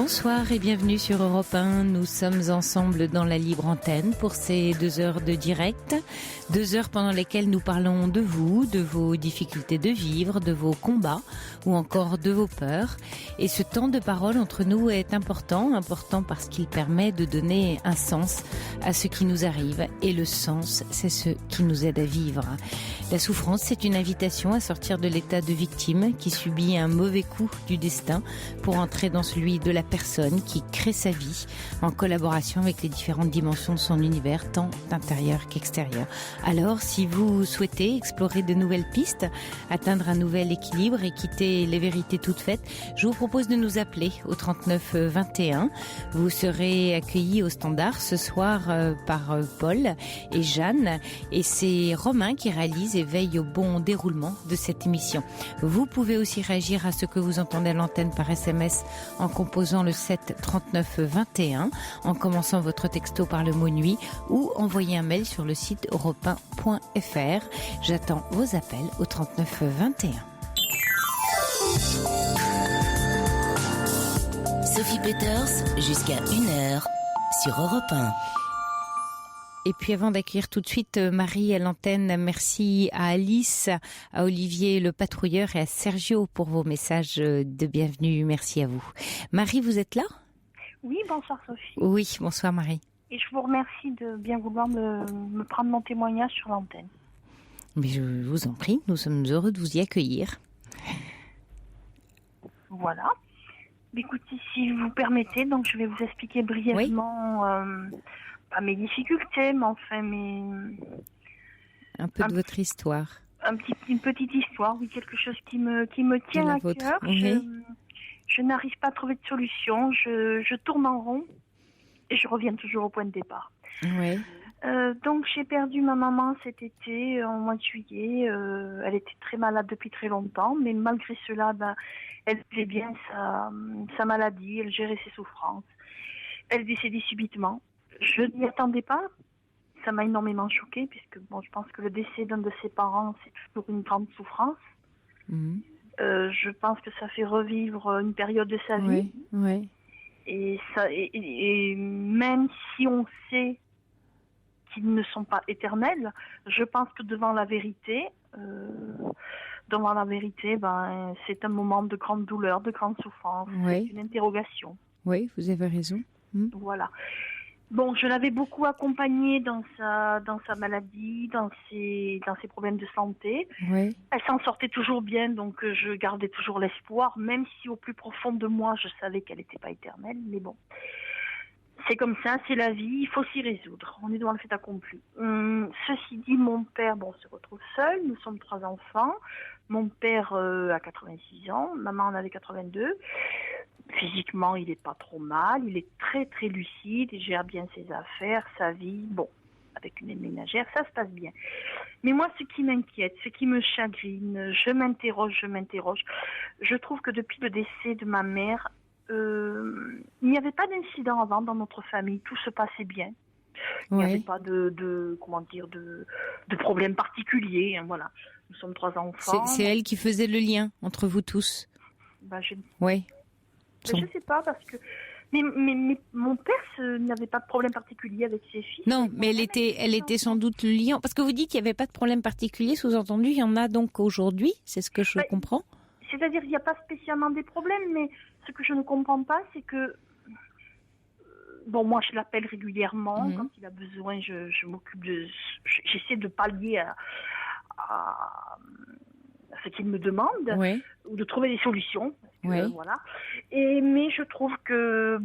Bonsoir et bienvenue sur Europe 1. Nous sommes ensemble dans la libre antenne pour ces 2 heures de direct. 2 heures pendant lesquelles nous parlons de vous, de vos difficultés de vivre, de vos combats ou encore de vos peurs. Et ce temps de parole entre nous est important parce qu'il permet de donner un sens à ce qui nous arrive. Et le sens, c'est ce qui nous aide à vivre. La souffrance, c'est une invitation à sortir de l'état de victime qui subit un mauvais coup du destin pour entrer dans celui de la personne qui crée sa vie en collaboration avec les différentes dimensions de son univers, tant intérieur qu'extérieur. Alors, si vous souhaitez explorer de nouvelles pistes, atteindre un nouvel équilibre et quitter les vérités toutes faites, je vous propose de nous appeler au 39 21. Vous serez accueillis au standard ce soir par Paul et Jeanne, et c'est Romain qui réalise et veille au bon déroulement de cette émission. Vous pouvez aussi réagir à ce que vous entendez à l'antenne par SMS en composant le 7 39 21, en commençant votre texto par le mot nuit ou envoyer un mail sur le site europe1.fr. J'attends vos appels au 39 21. Sophie Peters, jusqu'à 1h sur Europe 1. Et puis avant d'accueillir tout de suite Marie à l'antenne, merci à Alice, à Olivier le patrouilleur et à Sergio pour vos messages de bienvenue. Merci à vous. Marie, vous êtes là ? Oui, bonsoir Sophie. Oui, bonsoir Marie. Et je vous remercie de bien vouloir me prendre mon témoignage sur l'antenne. Mais je vous en prie, nous sommes heureux de vous y accueillir. Voilà. Écoutez, si vous permettez, donc je vais vous expliquer brièvement... pas mes difficultés, mais enfin un peu de votre histoire. Une petite histoire, oui, quelque chose qui me tient à cœur. Oui. Je n'arrive pas à trouver de solution. Je tourne en rond et je reviens toujours au point de départ. Oui. Donc j'ai perdu ma maman cet été, en mois de juillet. Elle était très malade depuis très longtemps, mais malgré cela, elle vivait bien sa maladie, elle gérait ses souffrances. Elle est décédée subitement. Je n'y attendais pas. Ça m'a énormément choquée, puisque je pense que le décès d'un de ses parents, c'est toujours une grande souffrance. Mmh. Je pense que ça fait revivre une période de sa vie. Oui. Et même si on sait qu'ils ne sont pas éternels, je pense que devant la vérité, c'est un moment de grande douleur, de grande souffrance, c'est une interrogation. Oui, vous avez raison. Voilà. Bon, je l'avais beaucoup accompagnée dans sa maladie, dans ses problèmes de santé. Oui. Elle s'en sortait toujours bien, donc je gardais toujours l'espoir, même si au plus profond de moi, je savais qu'elle n'était pas éternelle. Mais bon, c'est comme ça, c'est la vie, il faut s'y résoudre. On est devant le fait accompli. Ceci dit, mon père, se retrouve seul. Nous sommes 3 enfants. Mon père a 86 ans, maman en avait 82. Physiquement, il n'est pas trop mal, il est très très lucide, il gère bien ses affaires, sa vie, avec une ménagère, ça se passe bien. Mais moi, ce qui m'inquiète, ce qui me chagrine, je m'interroge, je trouve que depuis le décès de ma mère, il n'y avait pas d'incident avant dans notre famille, tout se passait bien. Il n'y avait pas de problème particulier, voilà. Nous sommes 3 enfants. C'est elle qui faisait le lien entre vous tous. Oui. Je ne sais pas, parce que mais mon père n'avait pas de problème particulier avec ses fils. Non, mais elle était sans doute le lien. Parce que vous dites qu'il n'y avait pas de problème particulier, sous-entendu, il y en a donc aujourd'hui, c'est ce que je comprends. C'est-à-dire qu'il n'y a pas spécialement des problèmes, mais ce que je ne comprends pas, c'est que moi je l'appelle régulièrement, quand il a besoin, je m'occupe j'essaie de pallier à ce qu'il me demande, ou de trouver des solutions. Voilà. Mais je trouve que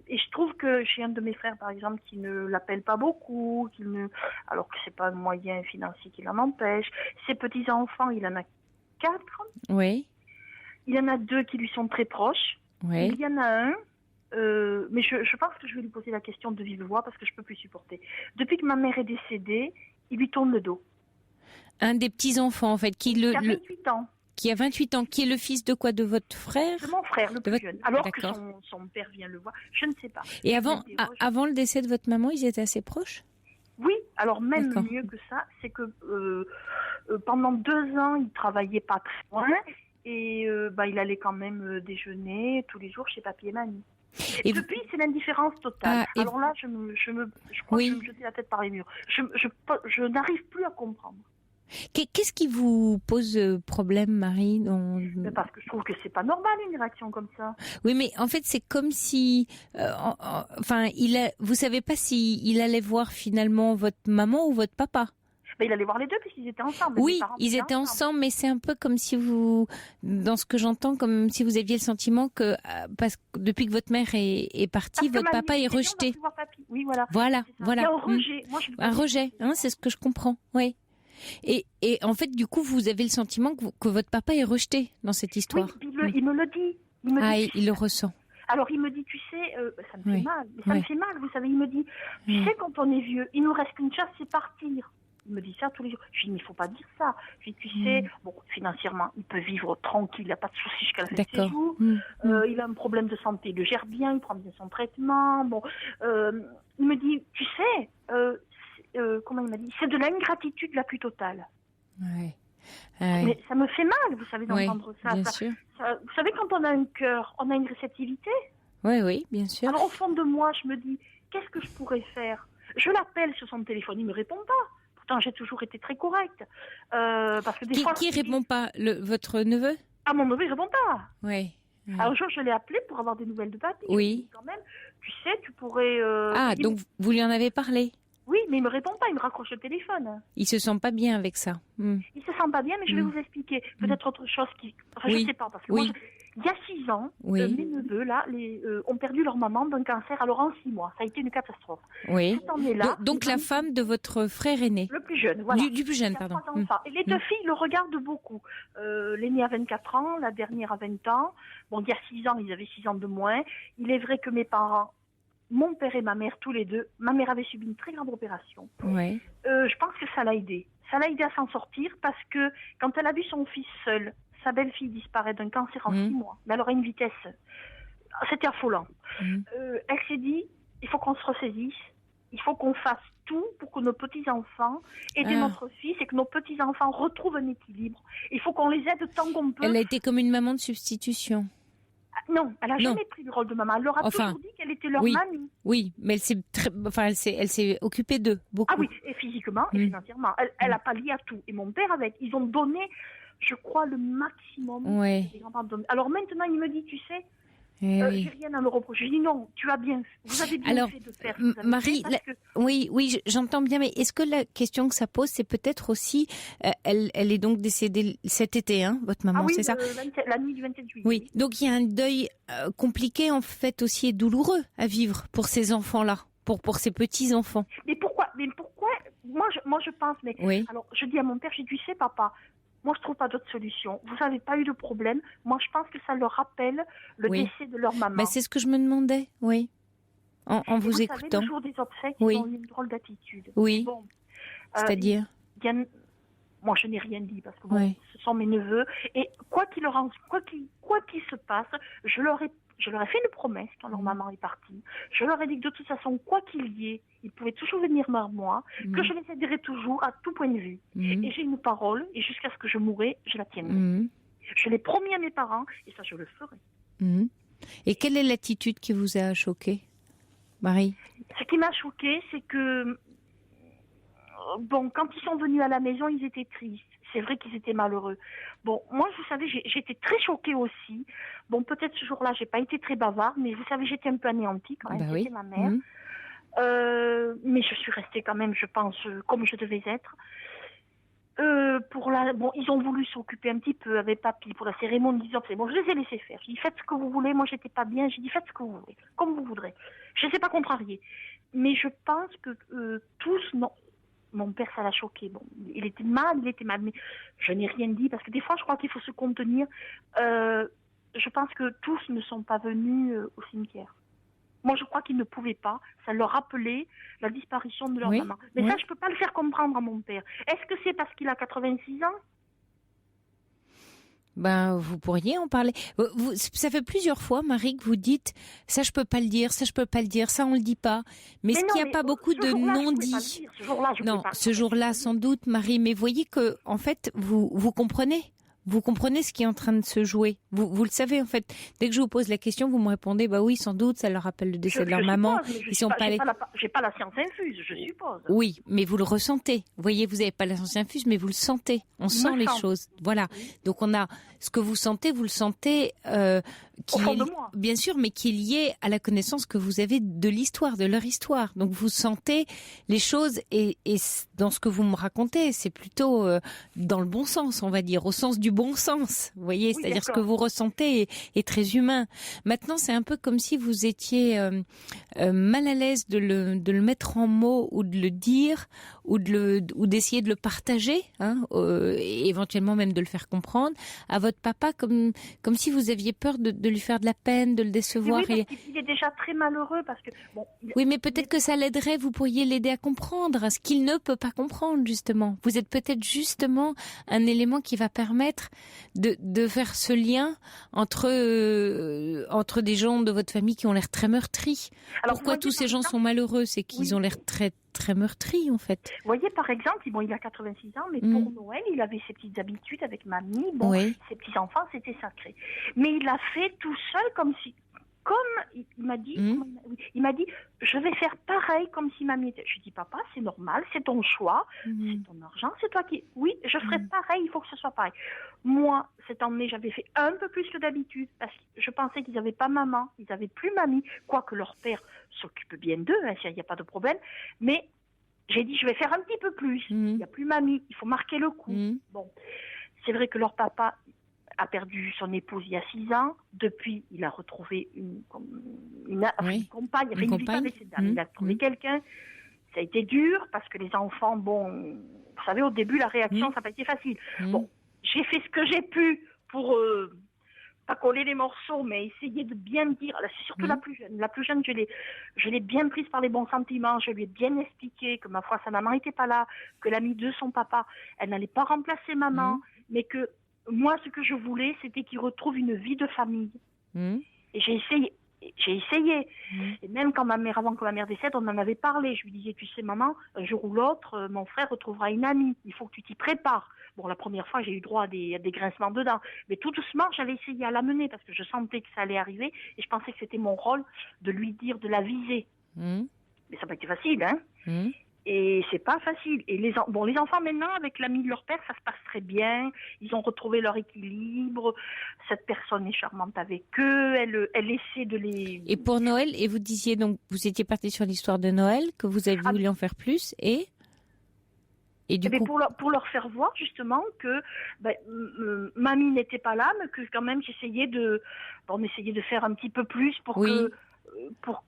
et je trouve que j'ai un de mes frères par exemple qui ne l'appelle pas beaucoup, alors que c'est pas un moyen financier qui l'en empêche. Ses petits enfants, il en a 4. Oui. Il y en a 2 qui lui sont très proches. Oui. Il y en a un. Mais je pense que je vais lui poser la question de vive voix parce que je peux plus supporter. Depuis que ma mère est décédée, il lui tourne le dos. Un des petits enfants en fait qui a 28 ans. Qui a 28 ans, qui est le fils de quoi? De votre frère? De mon frère, le plus jeune. Alors que son père vient le voir, je ne sais pas. Et avant le décès de votre maman, ils étaient assez proches? Oui, alors même mieux que ça, c'est que pendant 2 ans, il travaillait pas très loin et il allait quand même déjeuner tous les jours chez papy et mamie. Et depuis, c'est l'indifférence totale. Ah, Alors là, je crois Oui. que je vais me jeter la tête par les murs. Je n'arrive plus à comprendre. Qu'est-ce qui vous pose problème, Marie, Mais parce que je trouve que c'est pas normal une réaction comme ça. Oui, mais en fait, c'est comme si, enfin, vous savez pas si il allait voir finalement votre maman ou votre papa. Mais il allait voir les deux puisqu'ils étaient ensemble. Oui, Les parents ils étaient ensemble, mais c'est un peu comme si dans ce que j'entends, comme si vous aviez le sentiment que, parce que depuis que votre mère est partie, votre papa est rejeté. Oui, voilà. Voilà, C'est ça. voilà. Il y a un rejet. Moi, Un rejet, hein, c'est ce que je comprends, oui. Et en fait, du coup, vous avez le sentiment que votre papa est rejeté dans cette histoire. Oui, il me le dit. Il le ressent. Alors il me dit, tu sais, ça me fait mal. Mais ça me fait mal, vous savez. Il me dit, tu sais, quand on est vieux, il nous reste qu'une chose, c'est partir. Il me dit ça tous les jours. Je dis, mais il ne faut pas dire ça. Je dis, tu sais, bon, financièrement, il peut vivre tranquille, il n'y a pas de souci jusqu'à la fin de ses jours. Il a un problème de santé, il le gère bien, il prend bien son traitement. Bon, il me dit, tu sais, comment il m'a dit, c'est de l'ingratitude la plus totale. Ouais. Mais ça me fait mal, vous savez, d'entendre ça. Bien sûr. Vous savez, quand on a un cœur, on a une réceptivité. Oui, bien sûr. Alors au fond de moi, je me dis, qu'est-ce que je pourrais faire? Je l'appelle sur son téléphone, il ne me répond pas. Pourtant, j'ai toujours été très correcte. Parce que des fois, qui répond pas? Votre neveu? Ah, mon neveu, il ne répond pas. Oui. Alors, un jour, je l'ai appelé pour avoir des nouvelles de papy. Oui. Je lui ai dit, quand même, tu sais, tu pourrais... donc vous lui en avez parlé? Oui, mais il ne me répond pas, il me raccroche le téléphone. Il se sent pas bien avec ça. Il ne se sent pas bien, mais je vais vous expliquer. Peut-être autre chose qui... Enfin, je ne sais pas, parce que moi, il y a 6 ans, mes neveux, là, ont perdu leur maman d'un cancer, alors en 6 mois. Ça a été une catastrophe. Oui. Cette année-là, donc la femme de votre frère aîné? Le plus jeune, voilà. Du plus jeune, pardon. Et les deux filles le regardent beaucoup. L'aînée a 24 ans, la dernière a 20 ans. Bon, il y a 6 ans, ils avaient 6 ans de moins. Il est vrai que mes parents, mon père et ma mère, tous les deux, ma mère avait subi une très grande opération. Oui. Je pense que ça l'a aidé. Ça l'a aidé à s'en sortir parce que quand elle a vu son fils seul, sa belle-fille disparaît d'un cancer en 6 mois, mais elle aurait une vitesse. C'était affolant. Elle s'est dit, il faut qu'on se ressaisisse, il faut qu'on fasse tout pour que nos petits-enfants aident notre fils et que nos petits-enfants retrouvent un équilibre. Il faut qu'on les aide tant qu'on peut. Elle a été comme une maman de substitution. Non, elle n'a jamais pris le rôle de maman. Elle leur a toujours dit qu'elle était leur mamie. Oui, mais elle s'est occupée d'eux, beaucoup. Ah oui, et physiquement et financièrement. Elle a pallié à tout. Et mon père avec. Ils ont donné, je crois, le maximum. Alors maintenant, il me dit, tu sais, j'ai rien à me reprocher. Je dis non, tu as bien, vous avez bien fait de faire. Marie, oui, j'entends bien, mais est-ce que la question que ça pose, c'est peut-être aussi, elle est donc décédée cet été, hein, votre maman, c'est ça? La nuit du 27 juillet. Oui, donc il y a un deuil compliqué en fait aussi et douloureux à vivre pour ces enfants-là, pour ces petits enfants. Mais pourquoi moi je pense, mais alors je dis à mon père, j'ai dit, tu sais papa. Moi, je ne trouve pas d'autre solution. Vous n'avez pas eu de problème. Moi, je pense que ça leur rappelle le décès de leur maman. Mais c'est ce que je me demandais, oui, en vous écoutant. Savez, le jour des obsèques, ils ont eu une drôle d'attitude. Oui, bon, c'est-à-dire moi, je n'ai rien dit parce que ce sont mes neveux. Et quoi qu'il se passe, je leur ai fait une promesse quand leur maman est partie. Je leur ai dit que de toute façon, quoi qu'il y ait, ils pouvaient toujours venir vers moi, que je les aiderais toujours à tout point de vue. Et j'ai une parole, et jusqu'à ce que je mourrai, je la tiendrai. Je l'ai promis à mes parents, et ça, je le ferai. Et quelle est l'attitude qui vous a choquée, Marie? Ce qui m'a choquée, c'est que, bon, quand ils sont venus à la maison, ils étaient tristes. C'est vrai qu'ils étaient malheureux. Bon, moi, vous savez, j'étais très choquée aussi. Bon, peut-être ce jour-là, j'ai pas été très bavarde, mais vous savez, j'étais un peu anéantie quand même. C'était ma mère. Mais je suis restée quand même, je pense, comme je devais être. Bon, ils ont voulu s'occuper un petit peu avec papy pour la cérémonie. Bon, je les ai laissés faire. J'ai dit, faites ce que vous voulez. Moi, j'étais pas bien. J'ai dit, faites ce que vous voulez, comme vous voudrez. Je ne sais pas contrarier. Mais je pense que tous, non. Mon père, ça l'a choqué. Bon, il était mal, mais je n'ai rien dit parce que des fois, je crois qu'il faut se contenir. Je pense que tous ne sont pas venus au cimetière. Moi, je crois qu'ils ne pouvaient pas. Ça leur rappelait la disparition de leur maman. Mais ça, je ne peux pas le faire comprendre à mon père. Est-ce que c'est parce qu'il a 86 ans ? Ben, vous pourriez en parler. Ça fait plusieurs fois, Marie, que vous dites ça, je peux pas le dire, ça, je peux pas le dire, ça, on le dit pas. Mais est-ce qu'il n'y a pas beaucoup de non-dits? Ce jour-là, non, ce jour-là, sans doute, Marie. Mais voyez que, en fait, vous comprenez. Vous comprenez ce qui est en train de se jouer. Vous le savez, en fait. Dès que je vous pose la question, vous me répondez, bah oui, sans doute, ça leur rappelle le décès de leur maman. Ils sont pas j'ai pas la science infuse, je suppose. Oui, mais vous le ressentez. Vous voyez, vous n'avez pas la science infuse, mais vous le sentez. On sent les choses. Voilà. Oui. Donc on a ce que vous sentez, vous le sentez, au fond de moi. Bien sûr, mais qui est lié à la connaissance que vous avez de l'histoire, de leur histoire. Donc vous sentez les choses et dans ce que vous me racontez, c'est plutôt dans le bon sens, on va dire, au sens du bon sens. Vous voyez, oui, c'est-à-dire ce que vous ressentez est très humain. Maintenant, c'est un peu comme si vous étiez mal à l'aise de le mettre en mots ou de le dire ou d'essayer de le partager, hein, et éventuellement même de le faire comprendre à votre papa, comme si vous aviez peur de lui faire de la peine, de le décevoir. Oui, parce qu'il est déjà très malheureux parce que oui, mais peut-être que ça l'aiderait, vous pourriez l'aider à comprendre ce qu'il ne peut pas comprendre, justement. Vous êtes peut-être justement un élément qui va permettre de faire ce lien entre des gens de votre famille qui ont l'air très meurtris. Alors, pourquoi tous ces gens sont malheureux? C'est qu'ils ont l'air très très meurtris, en fait. Vous voyez, par exemple, il a 86 ans, mais pour Noël, il avait ses petites habitudes avec mamie. Bon, ses petits-enfants, c'était sacré. Mais il l'a fait tout seul, comme il m'a dit, je vais faire pareil comme si mamie était. Je dis, papa, c'est normal, c'est ton choix, c'est ton argent, c'est toi qui... Oui, je ferai pareil, il faut que ce soit pareil. Moi, cette année, j'avais fait un peu plus que d'habitude, parce que je pensais qu'ils n'avaient pas maman, ils n'avaient plus mamie, quoique leur père s'occupe bien d'eux, hein, il n'y a pas de problème, mais j'ai dit, je vais faire un petit peu plus, il n'y a plus mamie, il faut marquer le coup. Bon, c'est vrai que leur papa a perdu son épouse il y a 6 ans. Depuis, il a retrouvé une compagne. Il a fait une vie avec ses dames. Il a trouvé quelqu'un. Ça a été dur parce que les enfants, vous savez, au début, la réaction, ça n'a pas été facile. Bon, j'ai fait ce que j'ai pu pour pas coller les morceaux, mais essayer de bien dire. Là, c'est surtout la plus jeune. La plus jeune, je l'ai bien prise par les bons sentiments. Je lui ai bien expliqué que, ma foi, sa maman n'était pas là, que l'amie de son papa, elle n'allait pas remplacer maman, mais que moi, ce que je voulais, c'était qu'il retrouve une vie de famille. Et j'ai essayé. Et même avant que ma mère décède, on en avait parlé. Je lui disais, tu sais, maman, un jour ou l'autre, mon frère retrouvera une amie. Il faut que tu t'y prépares. Bon, la première fois, j'ai eu droit à des grincements de dents. Mais tout doucement, j'allais essayer à l'amener parce que je sentais que ça allait arriver. Et je pensais que c'était mon rôle de lui dire, de la viser. Mais ça n'a pas été facile, hein. Et c'est pas facile. Et les enfants maintenant, avec l'ami de leur père, ça se passe très bien. Ils ont retrouvé leur équilibre. Cette personne est charmante avec eux. Elle essaie de les... Et pour Noël, et vous disiez donc, vous étiez parti sur l'histoire de Noël, que vous avez voulu en faire plus, et du coup... pour leur faire voir justement que mamie n'était pas là, mais que quand même on essayait de faire un petit peu plus pour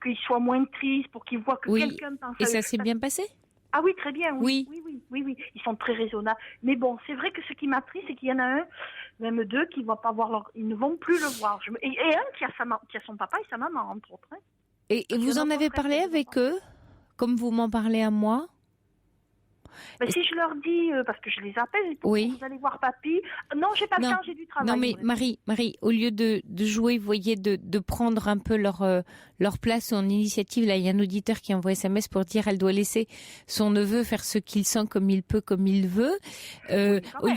qu'ils soient moins tristes, pour qu'ils voient que quelqu'un pense à eux. Et ça s'est bien passé? Ah oui, très bien, oui. Ils sont très raisonnables. Mais bon, c'est vrai que ce qui m'a pris, c'est qu'il y en a un, même deux, qui ne vont pas voir ils ne vont plus le voir. Et un qui a son papa et sa maman, entre autres. Hein. Et vous en avez parlé avec eux, comme vous m'en parlez à moi? Si je leur dis, parce que je les appelle, vous allez voir papy. Non, j'ai pas le temps, j'ai du travail. Non, mais Marie, au lieu de jouer, vous voyez, de prendre un peu leur place en initiative, là, il y a un auditeur qui envoie SMS pour dire elle doit laisser son neveu faire ce qu'il sent comme il peut, comme il veut. Au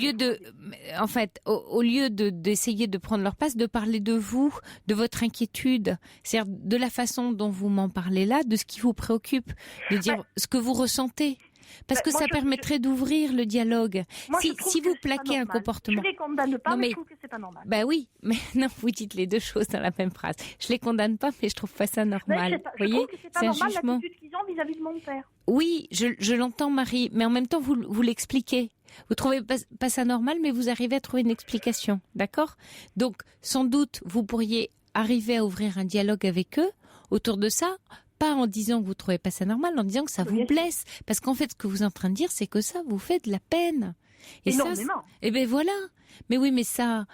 lieu d'essayer de prendre leur place, de parler de vous, de votre inquiétude, c'est-à-dire de la façon dont vous m'en parlez là, de ce qui vous préoccupe, de dire ce que vous ressentez. Parce que ça permettrait d'ouvrir le dialogue. Si vous plaquez un comportement... Je les condamne pas, mais je trouve que c'est pas normal. Oui, mais non, vous dites les deux choses dans la même phrase. Je les condamne pas, mais je trouve pas ça normal. Je trouve que c'est pas normal l'attitude qu'ils ont vis-à-vis de mon père. Oui, je l'entends, Marie, mais en même temps, vous l'expliquez. Vous trouvez pas ça normal, mais vous arrivez à trouver une explication, d'accord? Donc, sans doute, vous pourriez arriver à ouvrir un dialogue avec eux autour de ça. Pas en disant que vous trouvez pas ça normal, en disant que ça vous blesse. Parce qu'en fait, ce que vous êtes en train de dire, c'est que ça vous fait de la peine. Et énormément. Et ben voilà. Mais oui, mais ça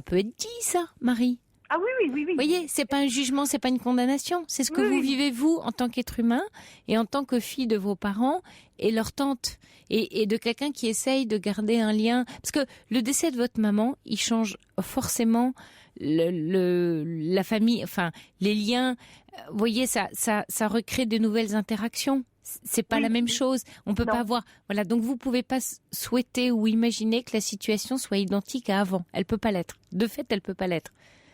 peut être dit, ça, Marie. Ah oui. Vous voyez, c'est pas un jugement, c'est pas une condamnation. C'est ce que vous vivez, vous, en tant qu'être humain, et en tant que fille de vos parents, et leur tante, et de quelqu'un qui essaye de garder un lien. Parce que le décès de votre maman, il change forcément la famille, enfin, les liens. Vous voyez, ça recrée de nouvelles interactions. C'est pas la même chose. On peut pas avoir. Voilà. Donc vous pouvez pas souhaiter ou imaginer que la situation soit identique à avant. Elle peut pas l'être. De fait, elle peut pas l'être.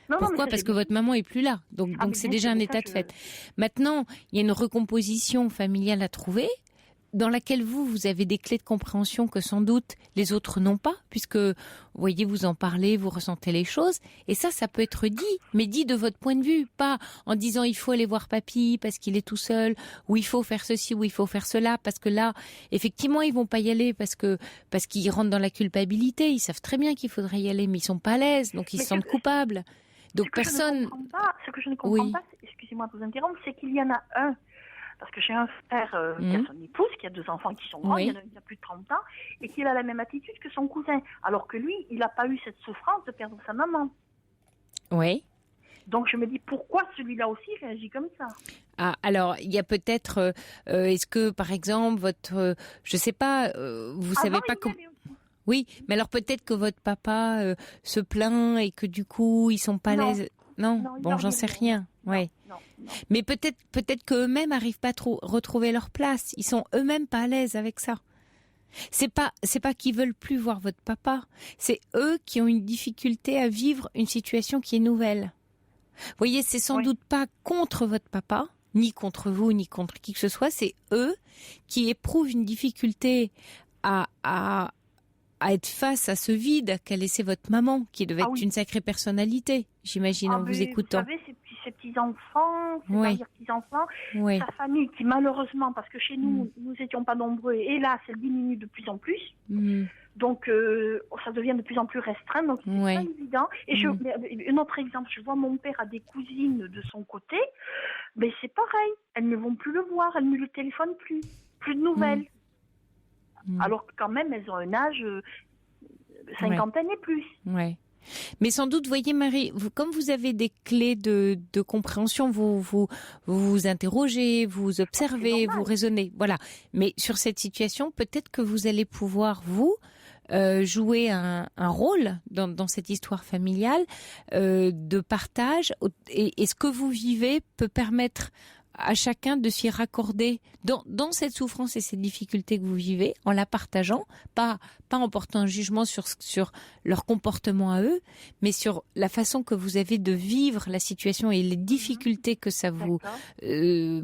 Pourquoi ? Parce que votre maman est plus là. Donc c'est déjà un état de fait. Maintenant, il y a une recomposition familiale à trouver, dans laquelle vous avez des clés de compréhension que sans doute les autres n'ont pas, puisque, vous voyez, vous en parlez, vous ressentez les choses, et ça peut être dit, mais dit de votre point de vue, pas en disant il faut aller voir papy parce qu'il est tout seul, ou il faut faire ceci, ou il faut faire cela, parce que là, effectivement, ils vont pas y aller parce qu'ils rentrent dans la culpabilité, ils savent très bien qu'il faudrait y aller, mais ils sont pas à l'aise, donc ils se sentent coupables. Donc personne... Ce que je ne comprends pas, excusez-moi de vous interrompre, c'est qu'il y en a un. Parce que j'ai un frère qui a son épouse, qui a 2 enfants qui sont grands, il y en a un qui a plus de 30 ans, et qui a la même attitude que son cousin. Alors que lui, il n'a pas eu cette souffrance de perdre sa maman. Oui. Donc je me dis, pourquoi celui-là aussi réagit comme ça ? Ah, alors, il y a peut-être... est-ce que, par exemple, votre... je sais pas, vous savez pas comment... Oui, mais alors peut-être que votre papa se plaint et que du coup, ils sont pas à l'aise... Non, bon, j'en sais rien. Ouais. Non. Mais peut-être qu'eux-mêmes n'arrivent pas à retrouver leur place. Ils sont eux-mêmes pas à l'aise avec ça. C'est pas qu'ils veulent plus voir votre papa. C'est eux qui ont une difficulté à vivre une situation qui est nouvelle. Vous voyez, c'est sans doute pas contre votre papa, ni contre vous, ni contre qui que ce soit. C'est eux qui éprouvent une difficulté à être face à ce vide qu'a laissé votre maman, qui devait être une sacrée personnalité, j'imagine, en vous écoutant. Vous savez, ces petits-enfants, ces arrière-petits-enfants, sa famille qui malheureusement, parce que chez nous, nous n'étions pas nombreux, et là, elle diminue de plus en plus. Donc, ça devient de plus en plus restreint, donc c'est pas évident. Et un autre exemple, je vois mon père a des cousines de son côté, mais c'est pareil, elles ne vont plus le voir, elles ne le téléphonent plus de nouvelles. Alors que quand même, elles ont un âge cinquantaine et plus. Ouais. Mais sans doute, voyez Marie, comme vous avez des clés de compréhension, vous interrogez, vous observez, vous raisonnez. Voilà. Mais sur cette situation, peut-être que vous allez pouvoir, jouer un rôle dans cette histoire familiale de partage. Et ce que vous vivez peut permettre à chacun de s'y raccorder dans cette souffrance et cette difficulté que vous vivez, en la partageant, pas en portant un jugement sur leur comportement à eux, mais sur la façon que vous avez de vivre la situation et les difficultés que ça vous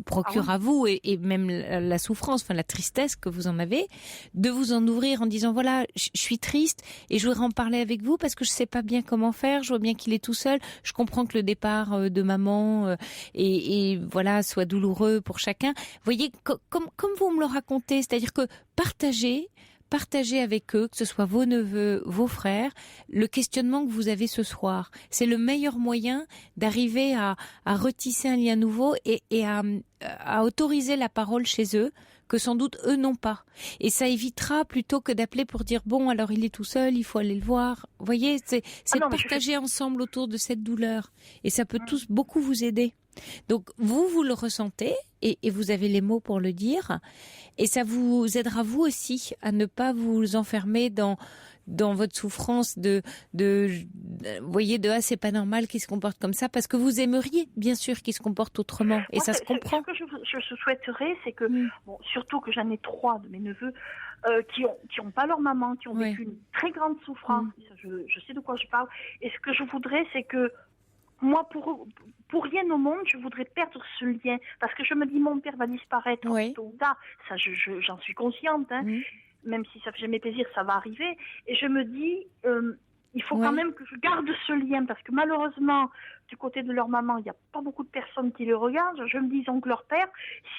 procure à vous et même la souffrance, enfin la tristesse que vous en avez, de vous en ouvrir en disant voilà, je suis triste et je voudrais en parler avec vous parce que je sais pas bien comment faire, je vois bien qu'il est tout seul, je comprends que le départ de maman et voilà soit douloureux pour chacun. Vous voyez, comme vous me le racontez, c'est-à-dire que partagez avec eux, que ce soit vos neveux, vos frères, le questionnement que vous avez ce soir. C'est le meilleur moyen d'arriver à retisser un lien nouveau et à autoriser la parole chez eux, que sans doute eux n'ont pas. Et ça évitera plutôt que d'appeler pour dire bon alors il est tout seul, il faut aller le voir. Vous voyez, c'est de partager ensemble autour de cette douleur. Et ça peut tous beaucoup vous aider. Donc vous le ressentez et vous avez les mots pour le dire et ça vous aidera vous aussi à ne pas vous enfermer dans votre souffrance de voyez c'est pas normal qu'il se comporte comme ça parce que vous aimeriez bien sûr qu'il se comporte autrement et ça se comprend. Ce que je souhaiterais c'est que surtout que j'en ai 3 de mes neveux qui ont pas leur maman, qui ont vécu une très grande souffrance, je sais de quoi je parle et ce que je voudrais c'est que moi, pour rien au monde, je voudrais perdre ce lien. Parce que je me dis, mon père va disparaître tôt ou tard. Ça, j'en suis consciente. Même si ça fait jamais plaisir, ça va arriver. Et je me dis, il faut quand même que je garde ce lien. Parce que malheureusement, du côté de leur maman, il n'y a pas beaucoup de personnes qui les regardent. Je me dis, donc leur père,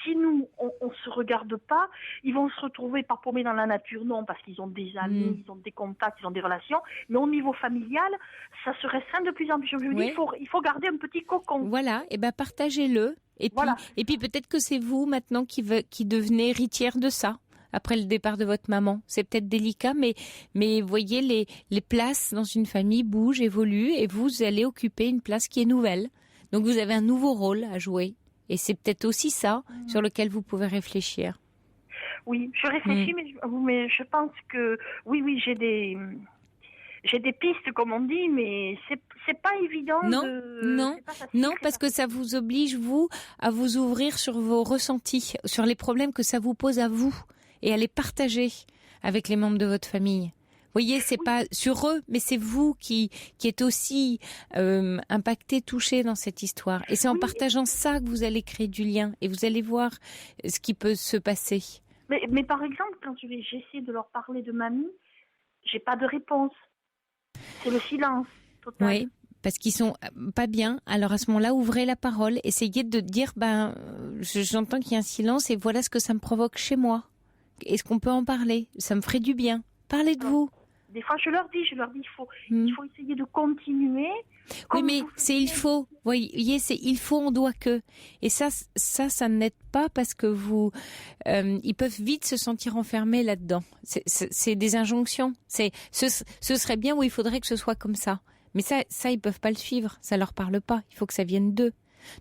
si nous, on ne se regarde pas, ils vont se retrouver pas paumés dans la nature. Non, parce qu'ils ont des amis, ils ont des contacts, ils ont des relations. Mais au niveau familial, ça se restreint de plus en plus. Je me dis, il faut garder un petit cocon. Voilà, et partagez-le. Et puis peut-être que c'est vous maintenant qui devenez héritière de ça. Après le départ de votre maman. C'est peut-être délicat, mais voyez, les places dans une famille bougent, évoluent, et vous allez occuper une place qui est nouvelle. Donc vous avez un nouveau rôle à jouer. Et c'est peut-être aussi ça sur lequel vous pouvez réfléchir. Oui, je réfléchis, mais je pense que... Oui, j'ai des j'ai des pistes, comme on dit, mais c'est pas évident. Non, c'est pas facile, non, très parce que ça vous oblige, vous, à vous ouvrir sur vos ressentis, sur les problèmes que ça vous pose à vous, et à les partager avec les membres de votre famille. Vous voyez, c'est pas sur eux, mais c'est vous qui êtes aussi impacté, touché dans cette histoire. Et c'est en partageant ça que vous allez créer du lien, et vous allez voir ce qui peut se passer. Mais par exemple, quand j'essaie de leur parler de mamie, j'ai pas de réponse. C'est le silence total. Oui, parce qu'ils sont pas bien. Alors à ce moment-là, ouvrez la parole, essayez de dire, j'entends qu'il y a un silence et voilà ce que ça me provoque chez moi. Est-ce qu'on peut en parler? Ça me ferait du bien. Parlez de vous. Des fois, je leur dis, il faut essayer de continuer. Oui, mais c'est il faut. Vous voyez, c'est il faut, on doit que. Et ça n'aide pas parce que ils peuvent vite se sentir enfermés là-dedans. C'est des injonctions. Ce serait bien où il faudrait que ce soit comme ça. Mais ça, ils peuvent pas le suivre. Ça leur parle pas. Il faut que ça vienne d'eux.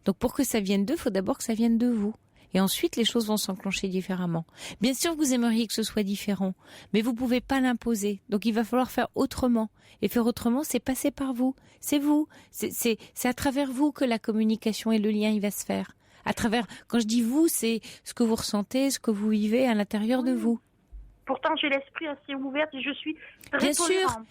Donc, pour que ça vienne d'eux, il faut d'abord que ça vienne de vous. Et ensuite, les choses vont s'enclencher différemment. Bien sûr, vous aimeriez que ce soit différent, mais vous pouvez pas l'imposer. Donc, il va falloir faire autrement. Et faire autrement, c'est passer par vous. C'est vous. C'est à travers vous que la communication et le lien, il va se faire. À travers, quand je dis vous, c'est ce que vous ressentez, ce que vous vivez à l'intérieur de vous. Pourtant, j'ai l'esprit assez ouvert et je suis très bien tolérante.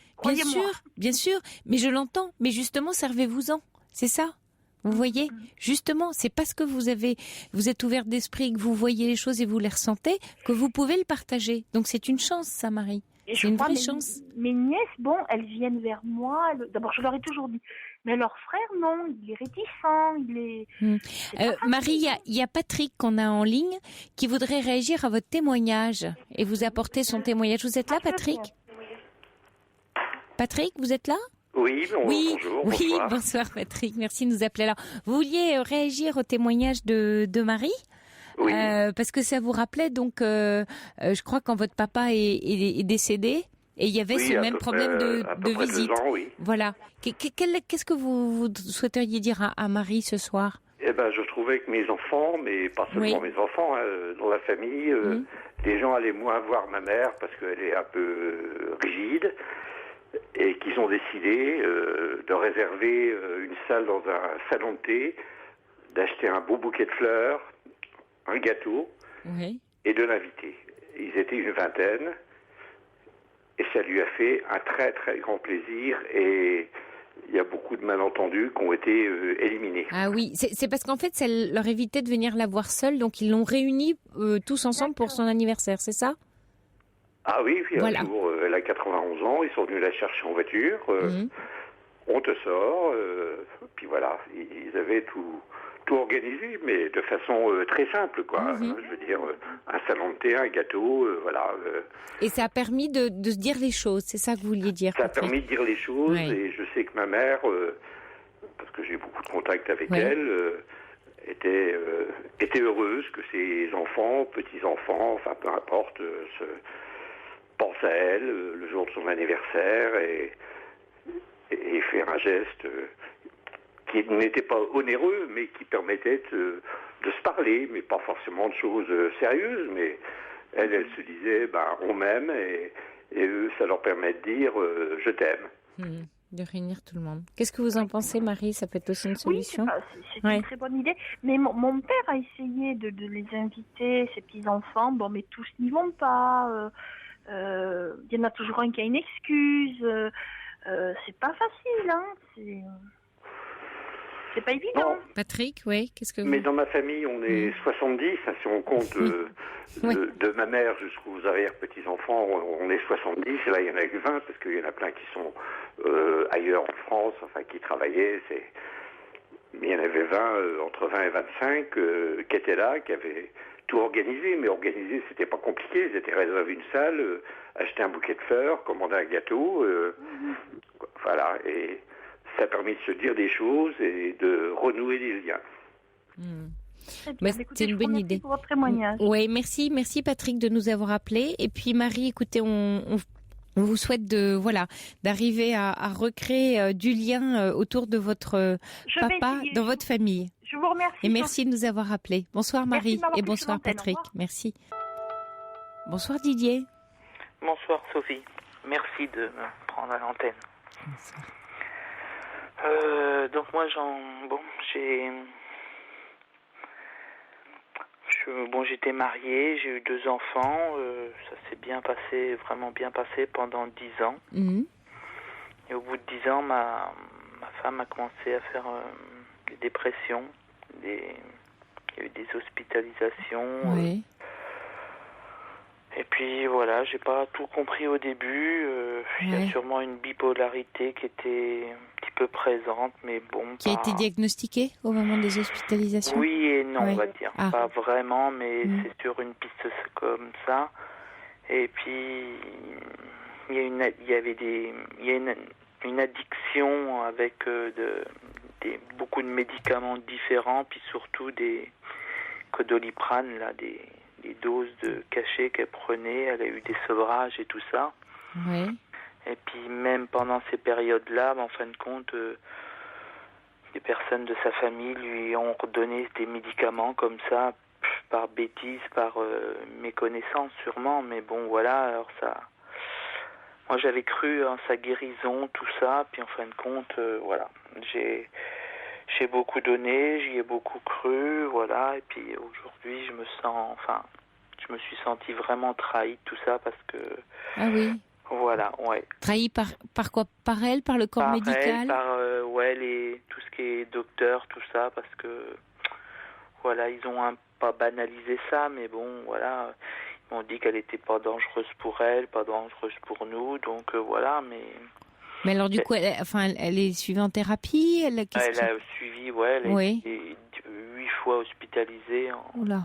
Bien sûr. Mais je l'entends. Mais justement, servez-vous-en. C'est ça. Vous voyez, justement, c'est parce que vous êtes ouverte d'esprit, que vous voyez les choses et vous les ressentez, que vous pouvez le partager. Donc c'est une chance, ça, Marie. C'est une vraie chance. Mes nièces, elles viennent vers moi. D'abord, je leur ai toujours dit. Mais leur frère, non, il est réticent. Marie, il y a Patrick qu'on a en ligne qui voudrait réagir à votre témoignage et vous apporter son témoignage. Vous êtes là, Patrick? Patrick, vous êtes là? Oui, bonjour. Oui, bonsoir Patrick, merci de nous appeler. Alors, vous vouliez réagir au témoignage de Marie? Oui. Parce que ça vous rappelait donc, je crois quand votre papa est décédé, et il y avait ce même problème de visite. 2 ans, oui. Voilà. Qu'est-ce que vous souhaiteriez dire à Marie ce soir? Eh ben, je trouvais que mes enfants, mais pas seulement mes enfants, dans la famille, les gens allaient moins voir ma mère parce qu'elle est un peu rigide. Et qu'ils ont décidé de réserver une salle dans un salon de thé, d'acheter un beau bouquet de fleurs, un gâteau, et de l'inviter. Ils étaient une vingtaine, et ça lui a fait un très très grand plaisir, et il y a beaucoup de malentendus qui ont été éliminés. Ah oui, c'est parce qu'en fait, ça leur évitait de venir la voir seule, donc ils l'ont réunie tous ensemble pour son anniversaire, c'est ça? Ah oui, puis voilà. Un jour, elle a 91 ans, ils sont venus la chercher en voiture, on te sort, puis voilà, ils avaient tout organisé, mais de façon très simple, quoi. Je veux dire, un salon de thé, un gâteau, voilà. Et ça a permis de se dire les choses, c'est ça que vous vouliez dire, Ça Patrick. a permis de dire les choses, et je sais que ma mère, parce que j'ai beaucoup de contacts avec elle, était heureuse que ses enfants, petits-enfants, enfin peu importe, pense à elle le jour de son anniversaire et faire un geste qui n'était pas onéreux, mais qui permettait de se parler, mais pas forcément de choses sérieuses, mais elle se disait, on m'aime, et eux, ça leur permet de dire, je t'aime. De réunir tout le monde. Qu'est-ce que vous en pensez, Marie? Ça peut être aussi une solution? Oui, c'est une très bonne idée. Mais mon père a essayé de les inviter, ses petits-enfants, mais tous n'y vont pas. Il y en a toujours un qui a une excuse. C'est pas facile, hein. C'est pas évident. Non. Patrick, oui, qu'est-ce que vous... Mais dans ma famille, on est 70, si on compte de ma mère jusqu'aux arrière-petits-enfants, on est 70, et là il y en a que 20, parce qu'il y en a plein qui sont ailleurs en France, enfin qui travaillaient, mais il y en avait 20, entre 20 et 25, qui étaient là, qui avaient tout organisé, mais organiser c'était pas compliqué, ils étaient réservés une salle, acheter un bouquet de fleurs, commander un gâteau, voilà, et ça a permis de se dire des choses et de renouer des liens. C'est une bonne idée. Pour votre témoignage. Oui, merci Patrick de nous avoir appelés. Et puis Marie, écoutez, on vous souhaite d'arriver à recréer du lien autour de votre papa dans votre famille. Je vous remercie. Et merci de nous avoir appelés. Bonsoir Marie et bonsoir Patrick. Merci. Bonsoir Didier. Bonsoir Sophie. Merci de me prendre reprendre à l'antenne. Donc moi j'étais mariée, j'ai eu 2 enfants, ça s'est bien passé, vraiment bien passé pendant 10 ans. Et au bout de 10 ans, ma femme a commencé à faire des dépressions, il y a eu des hospitalisations. Oui. Et puis voilà, j'ai pas tout compris au début. Il y a sûrement une bipolarité qui était un petit peu présente, mais bon. Qui a été diagnostiquée au moment des hospitalisations? Oui et non, on va dire. Ah. Pas vraiment, mais c'est sur une piste comme ça. Et puis il y a une addiction avec beaucoup de médicaments différents, puis surtout des Doliprane, là, des doses de cachet qu'elle prenait. Elle a eu des sevrages et tout ça. Oui. Et puis même pendant ces périodes-là, en fin de compte, des personnes de sa famille lui ont redonné des médicaments comme ça, par bêtise, par méconnaissance sûrement. Mais bon, voilà, alors ça... Moi, j'avais cru en sa guérison, tout ça, puis en fin de compte, voilà, j'ai beaucoup donné, j'y ai beaucoup cru, voilà, et puis aujourd'hui, je me suis senti vraiment trahi, tout ça, parce que... Ah oui. Voilà, ouais. Trahi par quoi? Par elle, par le corps médical? Par tout ce qui est docteur, tout ça, parce que, voilà, ils ont pas banalisé ça, mais bon, voilà... On dit qu'elle n'était pas dangereuse pour elle, pas dangereuse pour nous, donc voilà, mais... Mais alors du coup, elle est suivie en thérapie? Elle a suivi, elle a été 8 fois hospitalisée. Oula.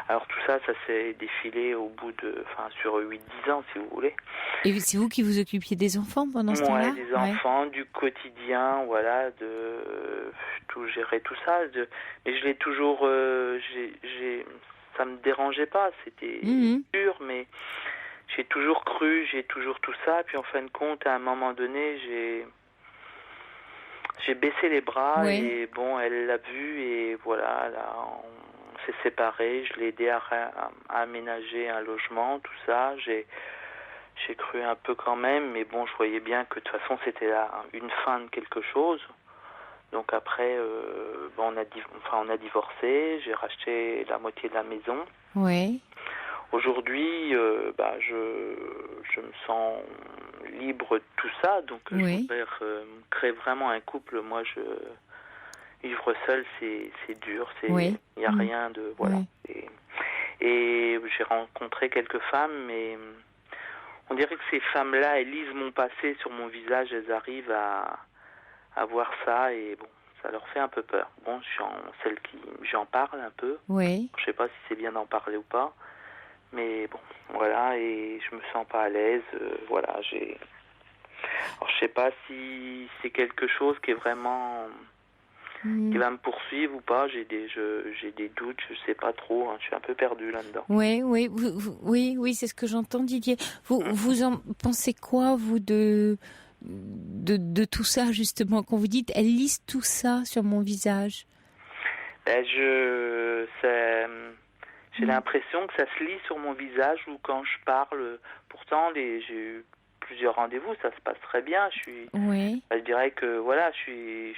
Alors tout ça s'est défilé au bout sur 8-10 ans, si vous voulez. Et c'est vous qui vous occupiez des enfants pendant ce temps-là? Des enfants, du quotidien, voilà, de tout gérer, tout ça. Mais je l'ai toujours... ça me dérangeait pas, c'était dur, mais j'ai toujours cru, j'ai toujours tout ça. Puis en fin de compte, à un moment donné, j'ai baissé les bras et bon, elle l'a vu et voilà, là, on s'est séparés. Je l'ai aidé à aménager un logement, tout ça. J'ai cru un peu quand même, mais bon, je voyais bien que de toute façon, c'était là une fin de quelque chose. Donc après, on a divorcé, j'ai racheté la moitié de la maison. Oui. Aujourd'hui, je me sens libre de tout ça, donc je voudrais créer vraiment un couple. Moi, vivre seul, c'est dur, il n'y a rien de... Voilà. Oui. Et j'ai rencontré quelques femmes, mais on dirait que ces femmes-là, elles lisent mon passé sur mon visage, elles arrivent à voir ça et bon, ça leur fait un peu peur. Bon, j'en parle un peu. Oui. Je sais pas si c'est bien d'en parler ou pas, mais bon, voilà, et je me sens pas à l'aise. Voilà, alors je sais pas si c'est quelque chose qui est vraiment qui va me poursuivre ou pas. J'ai des doutes, je sais pas trop. Je suis un peu perdu là-dedans. Oui, c'est ce que j'entends, Didier. Vous en pensez quoi, vous, de tout ça, justement, quand vous dites elle lise tout ça sur mon visage? J'ai l'impression que ça se lit sur mon visage ou quand je parle. Pourtant, j'ai eu plusieurs rendez-vous, ça se passe très bien. Je dirais que voilà, je suis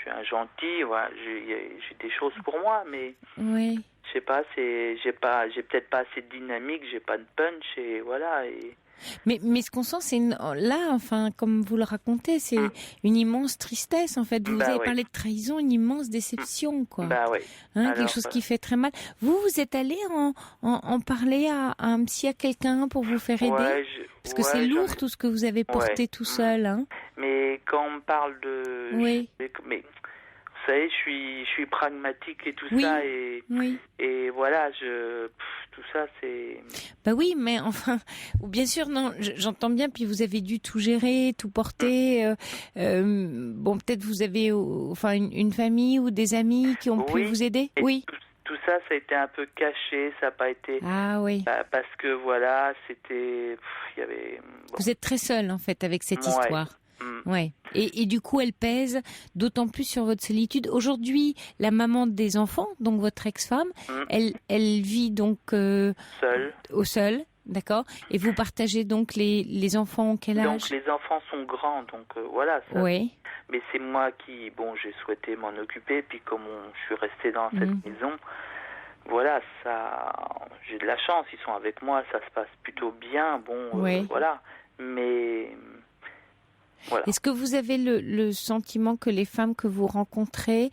un gentil. Voilà, j'ai des choses pour moi, mais je sais pas, j'ai peut-être pas assez de dynamique, j'ai pas de punch et voilà. Mais ce qu'on sent, c'est comme vous le racontez, c'est une immense tristesse, en fait. Vous avez parlé de trahison, une immense déception, quoi. Quelque chose qui fait très mal. Vous êtes allé en parler à un psy, à quelqu'un pour vous faire aider? Parce que c'est lourd tout ce que vous avez porté tout seul, hein. Mais quand on me parle de... Mais vous savez, je suis pragmatique et tout ça, et voilà, tout ça, c'est... Bah oui, mais enfin, bien sûr, non, j'entends bien, puis vous avez dû tout gérer, tout porter, peut-être vous avez, une famille ou des amis qui ont pu vous aider? Oui. Tout ça a été un peu caché, ça n'a pas été... Ah oui. Parce que voilà, c'était... Il y avait... Vous êtes très seul, en fait, avec cette histoire. Ouais. Et du coup, elle pèse d'autant plus sur votre solitude. Aujourd'hui, la maman des enfants, donc votre ex-femme, elle vit donc seule. D'accord. Et vous partagez donc les enfants quel âge? Donc les enfants sont grands, donc voilà. Ça, oui. Mais c'est moi qui, j'ai souhaité m'en occuper, puis comme je suis resté dans cette maison, voilà, ça, j'ai de la chance, ils sont avec moi, ça se passe plutôt bien, voilà. Mais voilà. Est-ce que vous avez le sentiment que les femmes que vous rencontrez,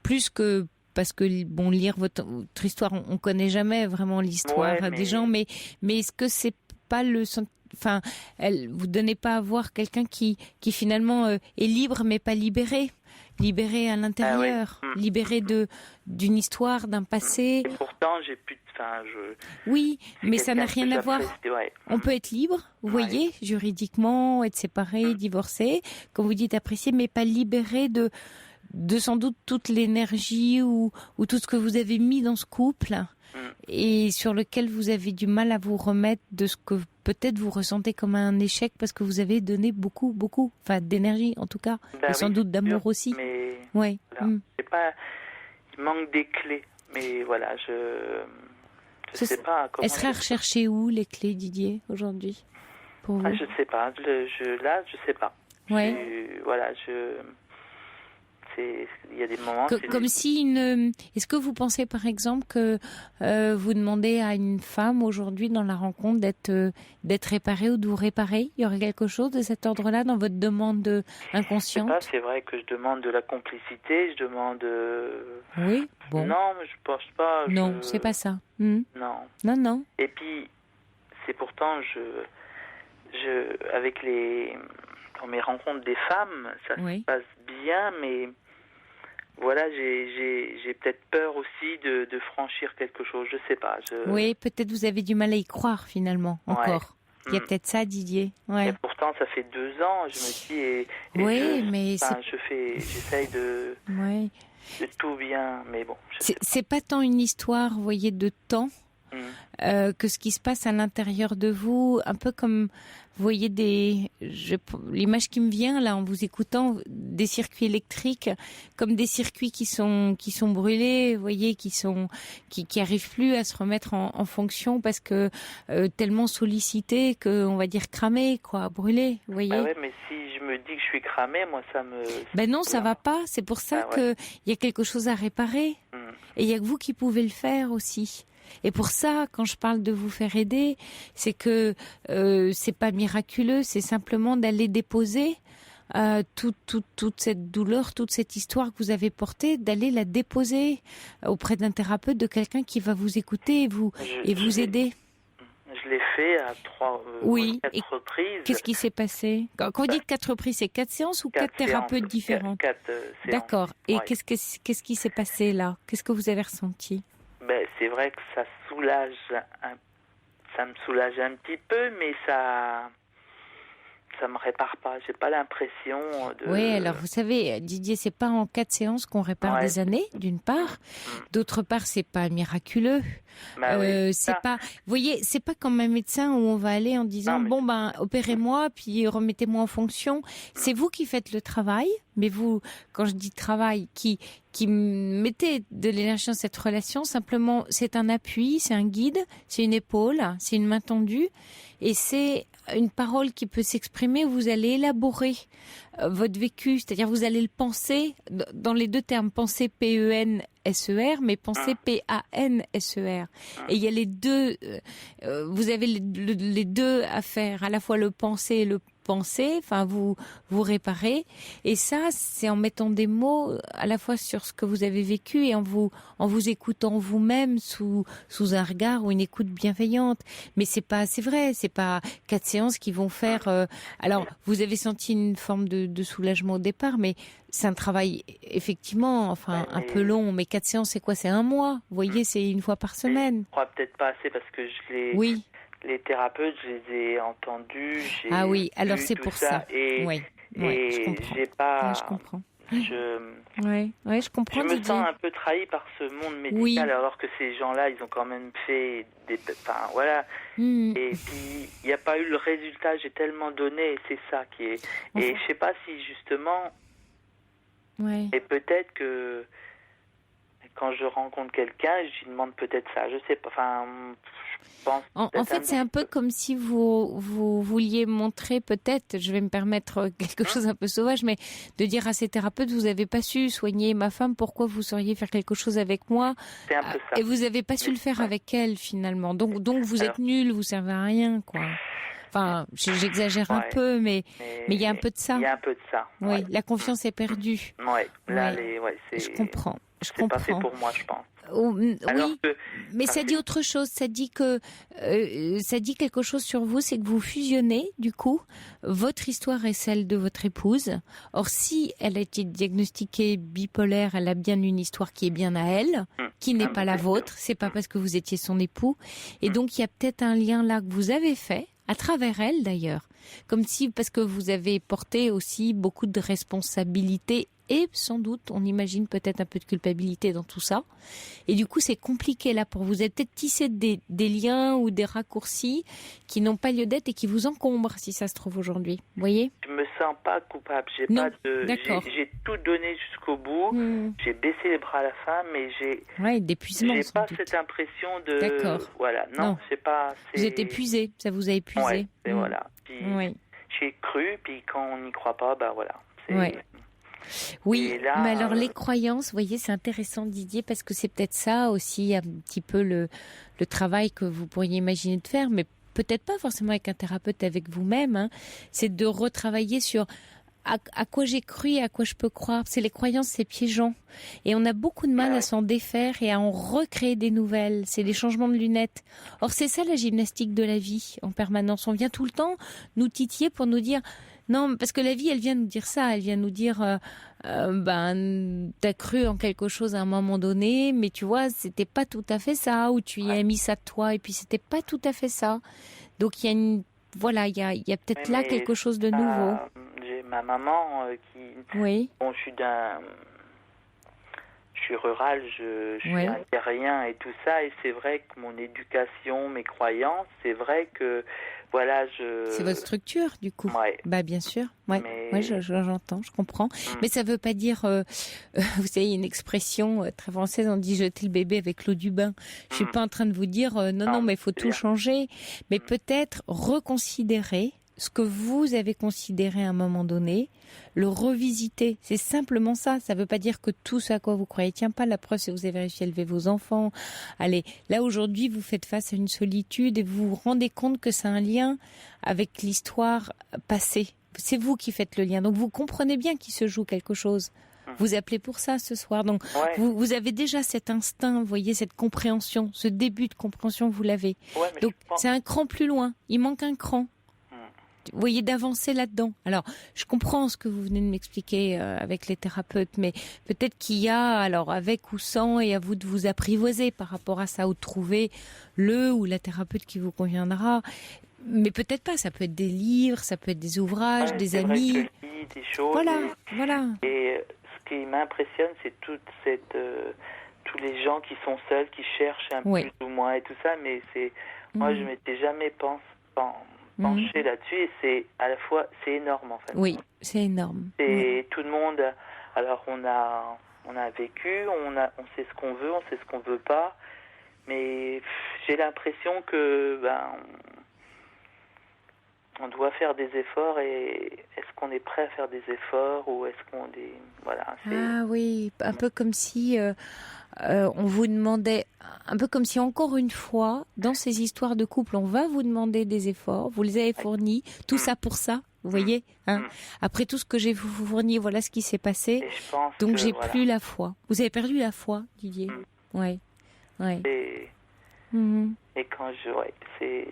plus que parce que lire votre histoire, on connaît jamais vraiment l'histoire des gens, mais est-ce que c'est pas enfin, vous donnez pas à voir quelqu'un qui finalement est libre mais pas libéré à l'intérieur, libéré d'une histoire, d'un passé. Et pourtant, j'ai plus Oui, mais ça n'a rien à voir. On peut être libre, vous voyez, juridiquement, être séparé, divorcé, comme vous dites, apprécié, mais pas libéré de sans doute toute l'énergie ou tout ce que vous avez mis dans ce couple et sur lequel vous avez du mal à vous remettre de ce que peut-être vous ressentez comme un échec parce que vous avez donné beaucoup, enfin d'énergie en tout cas, et sans doute d'amour aussi. Mais ouais. Voilà. C'est pas, il manque des clés, mais voilà, je sais pas comment. Elles seraient recherchées où les clés, Didier, aujourd'hui, pour vous? Je sais pas, je sais pas. Ouais. Il y a des moments... Comme si Est-ce que vous pensez par exemple que vous demandez à une femme aujourd'hui dans la rencontre d'être réparée ou de vous réparer? Il y aurait quelque chose de cet ordre-là dans votre demande inconsciente? C'est vrai que je demande de la complicité, je demande... Oui, bon. Non, mais je pense pas... Non, c'est pas ça. Non. Non. Et puis, c'est pourtant, avec dans mes rencontres des femmes, ça se passe bien, mais... Voilà, j'ai peut-être peur aussi de franchir quelque chose, je sais pas. Oui, peut-être vous avez du mal à y croire finalement, encore. Il y a peut-être ça, Didier. Ouais. Et pourtant, ça fait 2 ans, je me dis... j'essaye de tout bien, mais bon... C'est pas tant une histoire, vous voyez, de temps, que ce qui se passe à l'intérieur de vous, un peu comme... Vous voyez l'image qui me vient là en vous écoutant, des circuits électriques, comme des circuits qui sont brûlés, vous voyez, qui arrivent plus à se remettre en fonction parce que tellement sollicités que on va dire cramés, quoi, brûlés, vous voyez. Mais si je me dis que je suis cramée, moi ça me... Ben non, ça va pas. C'est pour ça que il y a quelque chose à réparer. Et il y a que vous qui pouvez le faire aussi. Et pour ça, quand je parle de vous faire aider, c'est que c'est pas miraculeux, c'est simplement d'aller déposer toute cette douleur, toute cette histoire que vous avez portée, d'aller la déposer auprès d'un thérapeute, de quelqu'un qui va vous écouter et vous aider. Je l'ai fait à 4 reprises. Qu'est-ce qui s'est passé? Quand vous dites 4 reprises, c'est 4 séances ou 4 thérapeutes différents? 4 séances. D'accord. Et qu'est-ce qui s'est passé là? Qu'est-ce que vous avez ressenti? C'est vrai que ça me soulage un petit peu, mais ça me répare pas. J'ai pas l'impression de... Oui, alors vous savez, Didier, c'est pas en 4 séances qu'on répare des années, d'une part. D'autre part, c'est pas miraculeux. C'est pas, vous voyez, c'est pas comme un médecin où on va aller en disant opérez-moi puis remettez-moi en fonction. C'est vous qui faites le travail, mais vous, quand je dis travail, qui mettez de l'énergie dans cette relation, simplement, c'est un appui, c'est un guide, c'est une épaule, c'est une main tendue, et c'est une parole qui peut s'exprimer, vous allez élaborer votre vécu, c'est-à-dire vous allez le penser dans les deux termes, penser P-E-N-S-E-R, mais penser P-A-N-S-E-R. Et il y a les deux, vous avez les deux à faire, à la fois le penser et le penser, enfin vous réparez, et ça c'est en mettant des mots à la fois sur ce que vous avez vécu et en vous écoutant vous-même sous un regard ou une écoute bienveillante. Mais c'est vrai, c'est pas 4 séances qui vont faire. Alors vous avez senti une forme de soulagement au départ, mais c'est un travail effectivement, un peu long. Mais 4 séances, c'est quoi? C'est 1 mois. Vous voyez, c'est 1 fois par semaine. Je crois peut-être pas assez parce que les thérapeutes, je les ai entendus. Alors c'est pour ça. Et je comprends. J'ai pas. Je comprends. Je comprends. Je me sens un peu trahi par ce monde médical, alors que ces gens-là, ils ont quand même fait des... Enfin, voilà. Et puis, il n'y a pas eu le résultat, j'ai tellement donné, et c'est ça qui est... Et je sais pas si, justement... Et peut-être que quand je rencontre quelqu'un, je lui demande peut-être ça. Je sais pas. Enfin, je pense. En fait, c'est un peu comme si vous vouliez montrer peut-être, je vais me permettre quelque chose un peu sauvage, mais de dire à ces thérapeutes, vous n'avez pas su soigner ma femme, pourquoi vous sauriez faire quelque chose avec moi? C'est un peu ça. Et vous n'avez pas su le faire avec elle finalement. Donc vous êtes nul, vous servez à rien, quoi. Enfin, j'exagère un peu, mais il y a un peu de ça. Il y a un peu de ça. Oui, la confiance est perdue. Oui, là, c'est. Je comprends. C'est pas fait pour moi, je pense. Oui, que, mais ça dit autre chose. Ça dit que ça dit quelque chose sur vous, c'est que vous fusionnez du coup votre histoire et celle de votre épouse. Or, si elle a été diagnostiquée bipolaire, elle a bien une histoire qui est bien à elle, qui n'est pas la vôtre. C'est pas parce que vous étiez son époux. Et donc, il y a peut-être un lien là que vous avez fait à travers elle d'ailleurs, comme si parce que vous avez porté aussi beaucoup de responsabilités. Et sans doute, on imagine peut-être un peu de culpabilité dans tout ça. Et du coup, c'est compliqué là pour vous. Vous avez peut-être tissé des liens ou des raccourcis qui n'ont pas lieu d'être et qui vous encombrent, si ça se trouve aujourd'hui. Vous voyez ? Je me sens pas coupable. J'ai tout donné jusqu'au bout. J'ai baissé les bras à la fin, mais d'épuisement. J'ai pas cette impression de. D'accord. Voilà. Non. C'est pas. Vous êtes épuisé. Ça vous a épuisé. Ouais, voilà. Puis, j'ai cru, puis quand on n'y croit pas, voilà. Oui, là, mais alors les croyances, vous voyez, c'est intéressant Didier, parce que c'est peut-être ça aussi un petit peu le travail que vous pourriez imaginer de faire, mais peut-être pas forcément avec un thérapeute, avec vous-même, hein, c'est de retravailler sur à quoi j'ai cru et à quoi je peux croire. C'est les croyances, c'est piégeant. Et on a beaucoup de mal à s'en défaire et à en recréer des nouvelles. C'est des changements de lunettes. Or, c'est ça la gymnastique de la vie en permanence. On vient tout le temps nous titiller pour nous dire... Non, parce que la vie, elle vient nous dire ça. Elle vient nous dire, t'as cru en quelque chose à un moment donné, mais tu vois, c'était pas tout à fait ça, ou tu y as mis ça de toi, et puis c'était pas tout à fait ça. Donc il y a il y a peut-être là quelque chose de nouveau. J'ai ma maman qui. Oui. Bon, je suis rural, je suis un terrien et tout ça, et c'est vrai que mon éducation, mes croyances, c'est vrai que. Voilà, C'est votre structure, du coup. Ouais. Bah, bien sûr. Ouais. Mais... j'entends, je comprends. Mais ça veut pas dire, vous savez, une expression très française, on dit jeter le bébé avec l'eau du bain. Je suis pas en train de vous dire, non, mais il faut tout changer. Mais peut-être reconsidérer ce que vous avez considéré à un moment donné, le revisiter. C'est simplement ça. Ça ne veut pas dire que tout ce à quoi vous croyez tient pas. La preuve, c'est que vous avez réussi à élever vos enfants. Allez, là aujourd'hui, vous faites face à une solitude et vous vous rendez compte que c'est un lien avec l'histoire passée. C'est vous qui faites le lien. Donc vous comprenez bien qu'il se joue quelque chose. Vous appelez pour ça ce soir. Donc vous avez déjà cet instinct, vous voyez, cette compréhension, ce début de compréhension, vous l'avez. Donc c'est un cran plus loin. Il manque un cran. Vous voyez, d'avancer là-dedans. Alors, je comprends ce que vous venez de m'expliquer avec les thérapeutes, mais peut-être qu'il y a, alors avec ou sans, et à vous de vous apprivoiser par rapport à ça, ou de trouver le ou la thérapeute qui vous conviendra. Mais peut-être pas, ça peut être des livres, ça peut être des ouvrages, des amis. Vrai que je lis des choses. Voilà. Et ce qui m'impressionne, c'est tous les gens qui sont seuls, qui cherchent un plus ou moins et tout ça, mais moi, je m'étais jamais penché là-dessus, et c'est à la fois c'est énorme en fait. Oui, c'est énorme. Et tout le monde, alors on a vécu, on sait ce qu'on veut, on sait ce qu'on veut pas, mais j'ai l'impression que on doit faire des efforts, et est-ce qu'on est prêt à faire des efforts, ou est-ce qu'on est Ah oui, un peu comme si on vous demandait, un peu comme si encore une fois, dans ces histoires de couple, on va vous demander des efforts, vous les avez fournis, tout ça pour ça, vous voyez, hein. Après tout ce que j'ai fourni, voilà ce qui s'est passé, donc j'ai plus la foi. Vous avez perdu la foi, Didier. Ouais. Et quand c'est...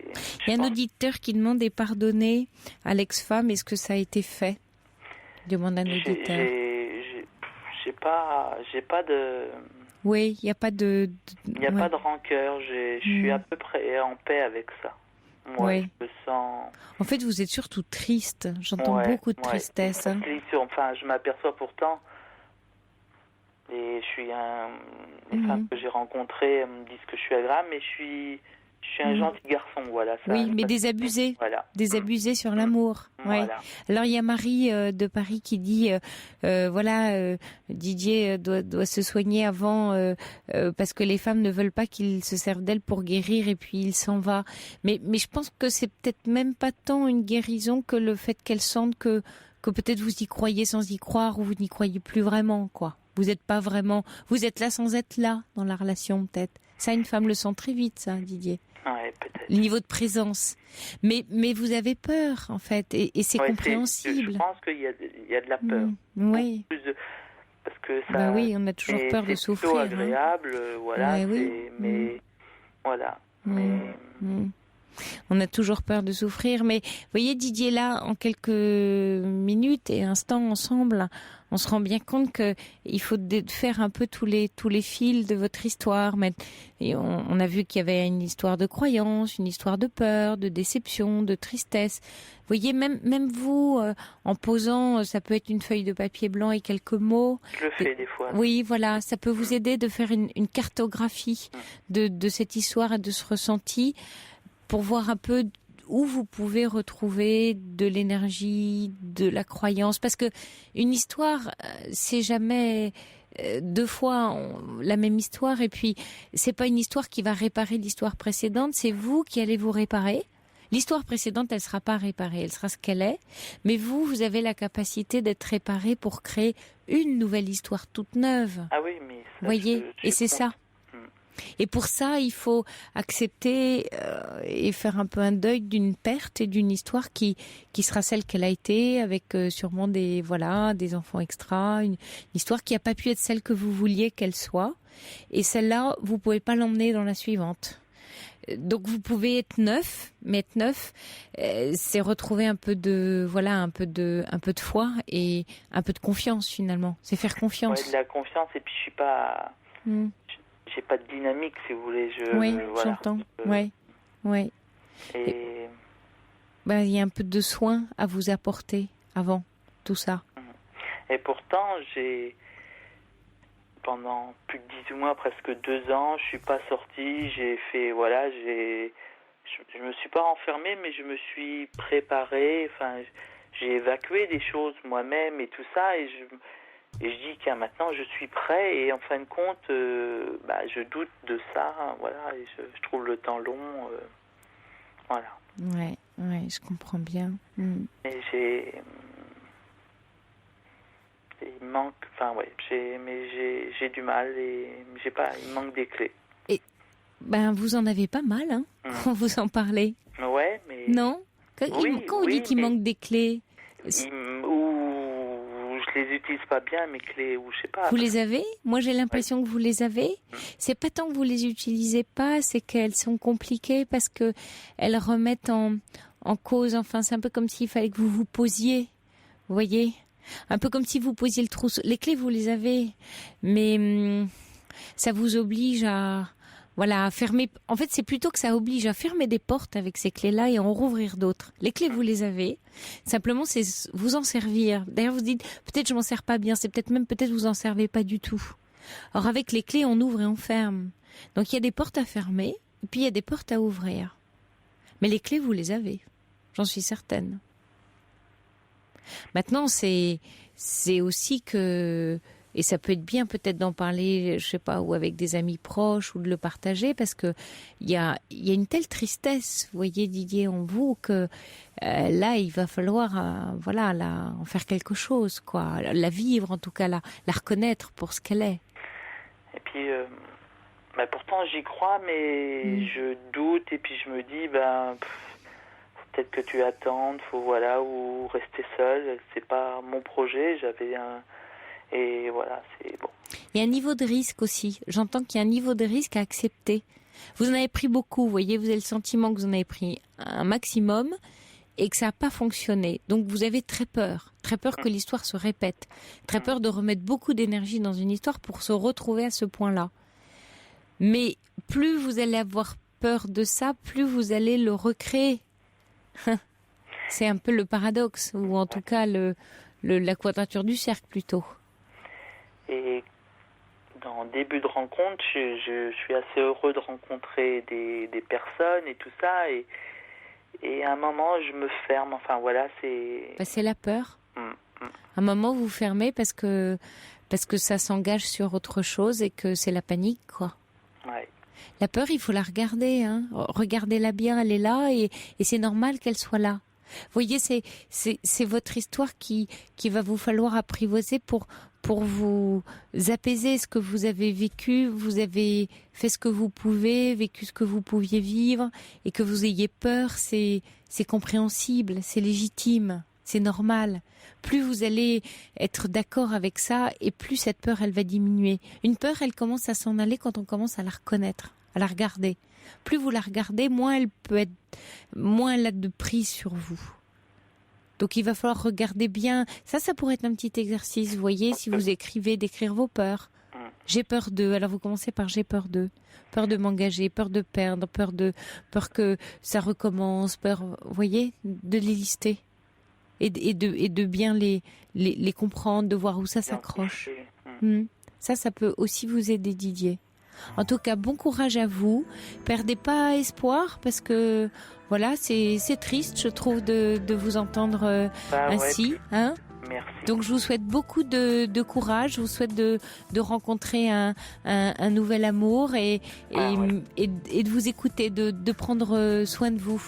Il y a un auditeur qui demande et pardonner à l'ex-femme, est-ce que ça a été fait? Demande un auditeur. J'ai pas de... Oui, il n'y a pas de... Il n'y a pas de rancœur, je suis à peu près en paix avec ça. Moi, je me sens... En fait, vous êtes surtout triste. J'entends beaucoup de tristesse. Hein. Enfin, je m'aperçois pourtant, et les femmes que j'ai rencontrées me disent que je suis agréable, mais je Je suis un gentil garçon, voilà. Ça, oui, mais désabusé. Voilà. Désabusé sur l'amour. Ouais. Voilà. Alors il y a Marie de Paris qui dit Didier doit se soigner avant parce que les femmes ne veulent pas qu'il se serve d'elle pour guérir et puis il s'en va. Mais je pense que c'est peut-être même pas tant une guérison que le fait qu'elle sente que peut-être vous y croyez sans y croire ou vous n'y croyez plus vraiment, quoi. Vous êtes pas vraiment, vous êtes là sans être là dans la relation, peut-être. Ça, une femme le sent très vite, ça, Didier. Ouais, peut-être. Le niveau de présence. Mais vous avez peur, en fait, et c'est compréhensible. Je pense qu'il y a de la peur. Oui. Parce que ça. Bah oui, on a toujours peur de souffrir. C'est plutôt agréable, voilà. Ouais, oui. Mais voilà. On a toujours peur de souffrir, mais vous voyez Didier, là, en quelques minutes et instants ensemble, on se rend bien compte que il faut faire un peu tous les fils de votre histoire. Et on a vu qu'il y avait une histoire de croyance, une histoire de peur, de déception, de tristesse. Vous voyez, même vous, en posant, ça peut être une feuille de papier blanc et quelques mots. Je le fais des fois. Oui, voilà, ça peut vous aider de faire une cartographie de cette histoire et de ce ressenti, pour voir un peu où vous pouvez retrouver de l'énergie, de la croyance. Parce que une histoire, c'est jamais deux fois la même histoire. Et puis, c'est pas une histoire qui va réparer l'histoire précédente. C'est vous qui allez vous réparer. L'histoire précédente, elle sera pas réparée. Elle sera ce qu'elle est. Mais vous avez la capacité d'être réparé pour créer une nouvelle histoire toute neuve. Ah oui, mais ça, voyez, et c'est ça. Et pour ça, il faut accepter et faire un peu un deuil d'une perte et d'une histoire qui sera celle qu'elle a été, avec sûrement des enfants extra, une histoire qui n'a pas pu être celle que vous vouliez qu'elle soit. Et celle-là, vous pouvez pas l'emmener dans la suivante. Donc vous pouvez être neuf, mais être neuf, c'est retrouver un peu de foi et un peu de confiance finalement. C'est faire confiance. Ouais, de la confiance, et puis je suis pas. J'ai pas de dynamique, si vous voulez. Oui, j'entends. Oui. Et il y a un peu de soin à vous apporter avant tout ça. Et pourtant, pendant plus de 18 mois, presque 2 ans, je suis pas sortie. J'ai fait, je me suis pas renfermée, mais je me suis préparée. Enfin, j'ai évacué des choses moi-même et tout ça, et je dis, tiens, maintenant je suis prêt, et en fin de compte, je doute de ça, voilà, et je trouve le temps long, voilà. Ouais, je comprends bien. Et il manque, j'ai du mal, et il manque des clés. Et vous en avez pas mal, hein, quand vous en parlez. Ouais, mais. Non. Quand on dit qu'il manque des clés. Je les utilise pas bien, mes clés, ou je sais pas. Vous les avez ? Moi, j'ai l'impression que vous les avez. C'est pas tant que vous les utilisez pas, c'est qu'elles sont compliquées parce que elles remettent en cause. Enfin, c'est un peu comme s'il fallait que vous vous posiez. Vous voyez ? Un peu comme si vous posiez le trousseau. Les clés, vous les avez, mais ça vous oblige à fermer. En fait, c'est plutôt que ça oblige à fermer des portes avec ces clés-là et à en rouvrir d'autres. Les clés, vous les avez. Simplement, c'est vous en servir. D'ailleurs, vous dites, peut-être je m'en sers pas bien. C'est peut-être vous en servez pas du tout. Alors, avec les clés, on ouvre et on ferme. Donc, il y a des portes à fermer et puis il y a des portes à ouvrir. Mais les clés, vous les avez. J'en suis certaine. Maintenant, c'est aussi que... Et ça peut être bien peut-être d'en parler, je sais pas, ou avec des amis proches, ou de le partager, parce que il y a une telle tristesse, vous voyez Didier, en vous, que là il va falloir, en faire quelque chose, quoi, la vivre en tout cas, la reconnaître pour ce qu'elle est. Et puis, pourtant j'y crois, mais je doute, et puis je me dis, faut peut-être que tu attendes, ou rester seul. C'est pas mon projet, et voilà, c'est bon. Il y a un niveau de risque aussi. J'entends qu'il y a un niveau de risque à accepter. Vous en avez pris beaucoup, vous voyez, vous avez le sentiment que vous en avez pris un maximum et que ça n'a pas fonctionné. Donc vous avez très peur que l'histoire se répète, très peur de remettre beaucoup d'énergie dans une histoire pour se retrouver à ce point-là. Mais plus vous allez avoir peur de ça, plus vous allez le recréer. C'est un peu le paradoxe, ou en tout cas la quadrature du cercle plutôt. Et en début de rencontre, je suis assez heureux de rencontrer des personnes et tout ça, et à un moment, je me ferme. Enfin, voilà, c'est... C'est la peur. À un moment, vous fermez parce que ça s'engage sur autre chose et que c'est la panique, quoi. Ouais. La peur, il faut la regarder, hein. Regardez-la bien, elle est là et c'est normal qu'elle soit là. Vous voyez, c'est votre histoire qui va vous falloir apprivoiser pour vous apaiser ce que vous avez vécu. Vous avez fait ce que vous pouvez, vécu ce que vous pouviez vivre, et que vous ayez peur, c'est compréhensible, c'est légitime, c'est normal. Plus vous allez être d'accord avec ça, et plus cette peur, elle va diminuer. Une peur, elle commence à s'en aller quand on commence à la reconnaître, à la regarder. Plus vous la regardez, moins elle a de prise sur vous. Donc il va falloir regarder bien. Ça pourrait être un petit exercice, vous voyez, si vous écrivez, d'écrire vos peurs. J'ai peur de. Alors vous commencez par j'ai peur de. Peur de m'engager, peur de perdre, peur que ça recommence, peur, vous voyez, de les lister. Et de bien les comprendre, de voir où ça s'accroche. Ça peut aussi vous aider, Didier. En tout cas, bon courage à vous. Perdez pas espoir, parce que voilà, c'est triste, je trouve, de vous entendre ainsi. Ouais. Hein. Merci. Donc je vous souhaite beaucoup de courage. Je vous souhaite de rencontrer un nouvel amour et de vous écouter, de prendre soin de vous.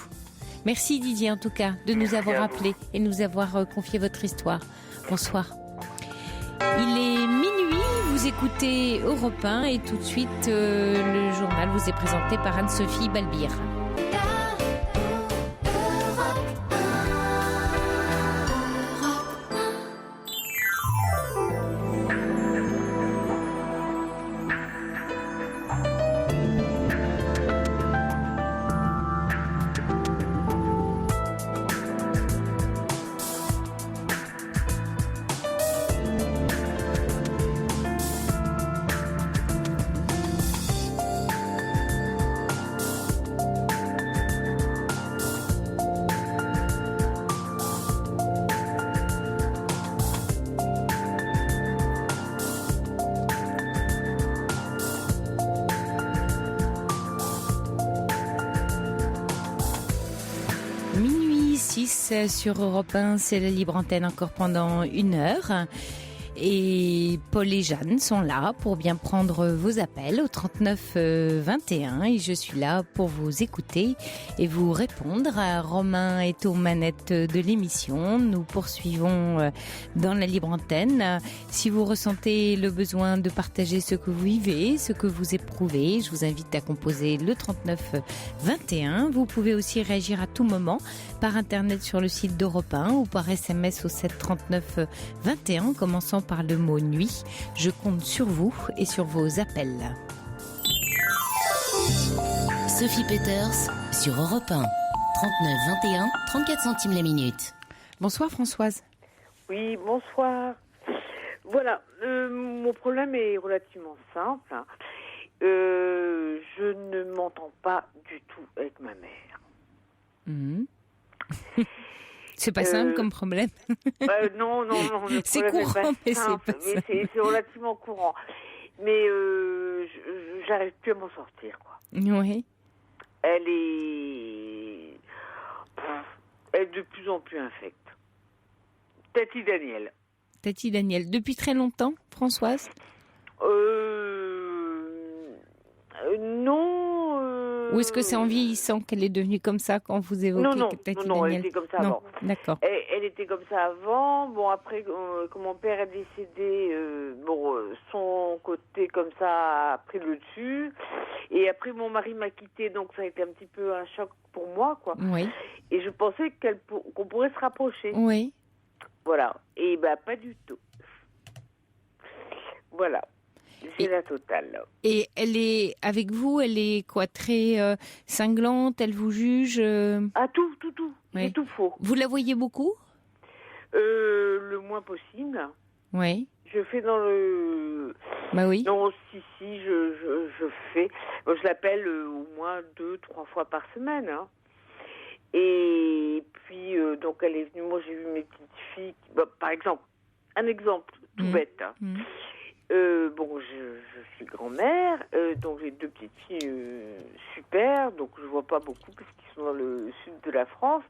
Merci Didier, en tout cas, de nous avoir appelés et nous avoir confié votre histoire. Bonsoir. Il est minuit, vous écoutez Europe 1 et tout de suite, le journal vous est présenté par Anne-Sophie Balbir. Sur Europe 1, c'est la libre antenne encore pendant 1 heure. Et Paul et Jeanne sont là pour bien prendre vos appels au 39 21 et je suis là pour vous écouter et vous répondre. Romain est aux manettes de l'émission. Nous poursuivons dans la libre antenne. Si vous ressentez le besoin de partager ce que vous vivez, ce que vous éprouvez, je vous invite à composer le 39 21. Vous pouvez aussi réagir à tout moment par internet sur le site d'Europe 1 ou par SMS au 7 39 21, commençant par le mot nuit. Je compte sur vous et sur vos appels. Sophie Peters sur Europe 1. 39 21, 34 centimes la minute. Bonsoir Françoise. Oui, bonsoir. Voilà, mon problème est relativement simple. Je ne m'entends pas du tout avec ma mère. C'est pas simple comme problème. Non. C'est courant, mais c'est pas simple. C'est relativement courant. Mais j'arrive plus à m'en sortir, quoi. Oui. Elle est de plus en plus infecte. Tati Daniel. Depuis très longtemps, Françoise ? Non. Ou est-ce que c'est en vieillissant qu'elle est devenue comme ça quand vous évoquez Tati Daniel ? Non, elle était comme ça avant. D'accord. Elle était comme ça avant. Bon, après, quand mon père est décédé, son côté comme ça a pris le dessus. Et après, mon mari m'a quitté, donc ça a été un petit peu un choc pour moi, quoi. Oui. Et je pensais qu'on pourrait se rapprocher. Oui. Voilà. Et pas du tout. Voilà. C'est la totale, là. Et elle est avec vous, elle est quoi, très cinglante, elle vous juge Ah, tout. Oui. C'est tout faux. Vous la voyez beaucoup ? Le moins possible. Oui. Je fais dans le... Bah oui. Non, si, je fais... Je l'appelle au moins 2-3 fois par semaine. Hein. Et puis, donc, elle est venue... Moi, j'ai vu mes petites filles... par exemple, un exemple tout bête. Hein. Bon, je suis grand-mère, donc j'ai 2 petites filles super, donc je vois pas beaucoup parce qu'ils sont dans le sud de la France.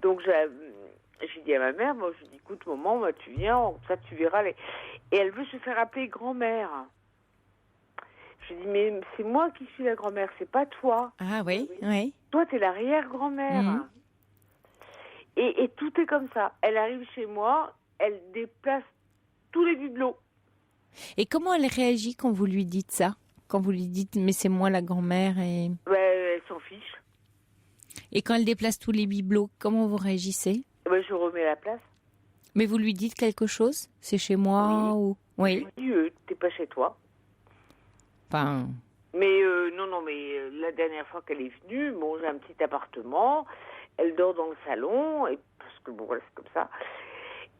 Donc j'ai dit à ma mère, moi je dis écoute maman, moi, tu viens, ça tu verras. Et elle veut se faire appeler grand-mère. Je dis mais c'est moi qui suis la grand-mère, c'est pas toi. Ah oui, oui. Toi t'es l'arrière-grand-mère. Mhm. Et tout est comme ça. Elle arrive chez moi, elle déplace tous les bibelots. Et comment elle réagit quand vous lui dites ça? Quand vous lui dites, mais c'est moi la grand-mère et... Elle s'en fiche. Et quand elle déplace tous les bibelots, comment vous réagissez? Je remets la place. Mais vous lui dites quelque chose? C'est chez moi ou... Oui. Je lui dis, t'es pas chez toi. Enfin... Mais mais la dernière fois qu'elle est venue, bon, j'ai un petit appartement, elle dort dans le salon, et, parce que bon, voilà, c'est comme ça.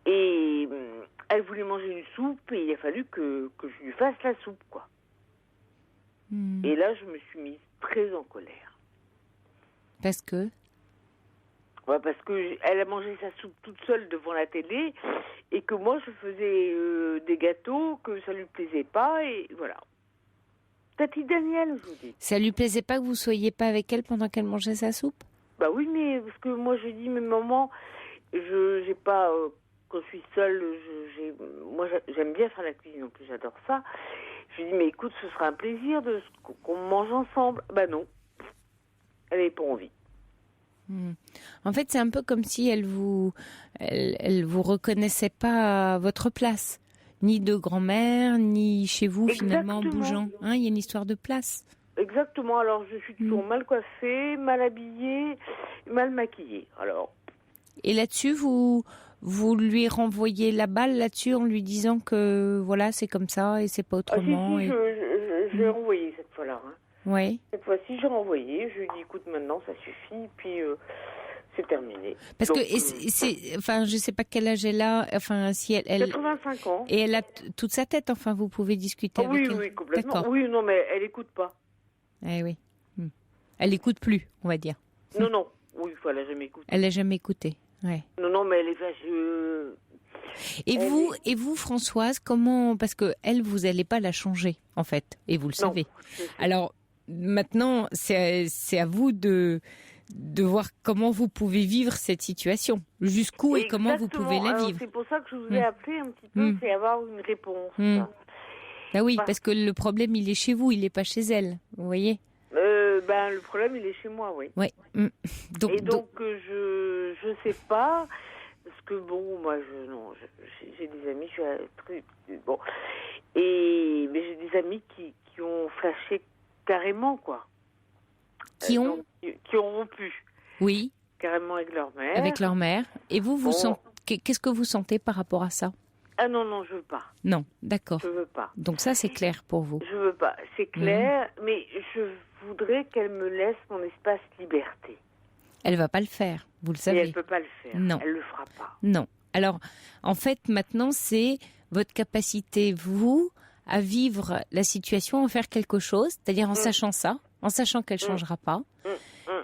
Et elle voulait manger une soupe, et il a fallu que je lui fasse la soupe, quoi. Et là, je me suis mise très en colère. Parce que? Ouais, parce que elle a mangé sa soupe toute seule devant la télé, et que moi, je faisais des gâteaux, que ça lui plaisait pas, et voilà. Tati Daniel, je vous dis. Ça lui plaisait pas que vous soyez pas avec elle pendant qu'elle mangeait sa soupe? Bah oui, mais parce que moi, je dis, mais maman, j'ai pas... quand je suis seule, moi, j'aime bien faire la cuisine, en plus, j'adore ça. Je lui dis, mais écoute, ce sera un plaisir qu'on mange ensemble. Bah non, elle n'avait pas envie. En fait, c'est un peu comme si elle vous reconnaissait pas à votre place. Ni de grand-mère, ni chez vous, finalement, bougeant. Il y a une histoire de place. Exactement. Alors, je suis toujours mal coiffée, mal habillée, mal maquillée. Alors. Et là-dessus, vous lui renvoyez la balle là-dessus en lui disant que voilà, c'est comme ça et c'est pas autrement. Si, je l'ai renvoyé cette fois-là. Hein. Oui. Cette fois-ci, j'ai renvoyé. Je lui ai dit, écoute, maintenant, ça suffit. Puis, c'est terminé. Parce donc, que enfin, je sais pas quel âge elle a. Enfin, si elle 85 ans. Et elle a toute sa tête. Enfin, vous pouvez discuter avec elle. Oui, complètement. Oui, non, mais elle écoute pas. Eh oui. Elle écoute plus, on va dire. Non. Oui, elle a jamais écouté. Elle a jamais écouté. Ouais. Non, mais elle est fâcheuse. Et vous, Françoise, comment? Parce que elle, vous allez pas la changer, en fait, et vous le savez. Alors maintenant, c'est à vous de voir comment vous pouvez vivre cette situation, jusqu'où et comment vous pouvez la vivre. C'est pour ça que je vous ai appelé un petit peu, c'est avoir une réponse. Ah oui, parce que le problème, il est chez vous, il n'est pas chez elle, vous voyez. Le problème, il est chez moi, oui. Ouais. Donc, je sais pas, parce que bon, moi, j'ai des amis, je suis très bon, mais j'ai des amis qui ont flashé carrément, quoi. Qui ont rompu. Oui. Carrément avec leur mère. Avec leur mère. Et vous qu'est-ce que vous sentez par rapport à ça? Ah non, je veux pas. Non, d'accord. Je veux pas. Donc ça, c'est clair pour vous. Je veux pas, c'est clair, mais je voudrais qu'elle me laisse mon espace liberté. Elle va pas le faire, vous le savez. Et elle peut pas le faire. Non. Elle le fera pas. Non. Alors, en fait, maintenant, c'est votre capacité, vous, à vivre la situation, en faire quelque chose, c'est-à-dire en sachant ça, en sachant qu'elle changera pas,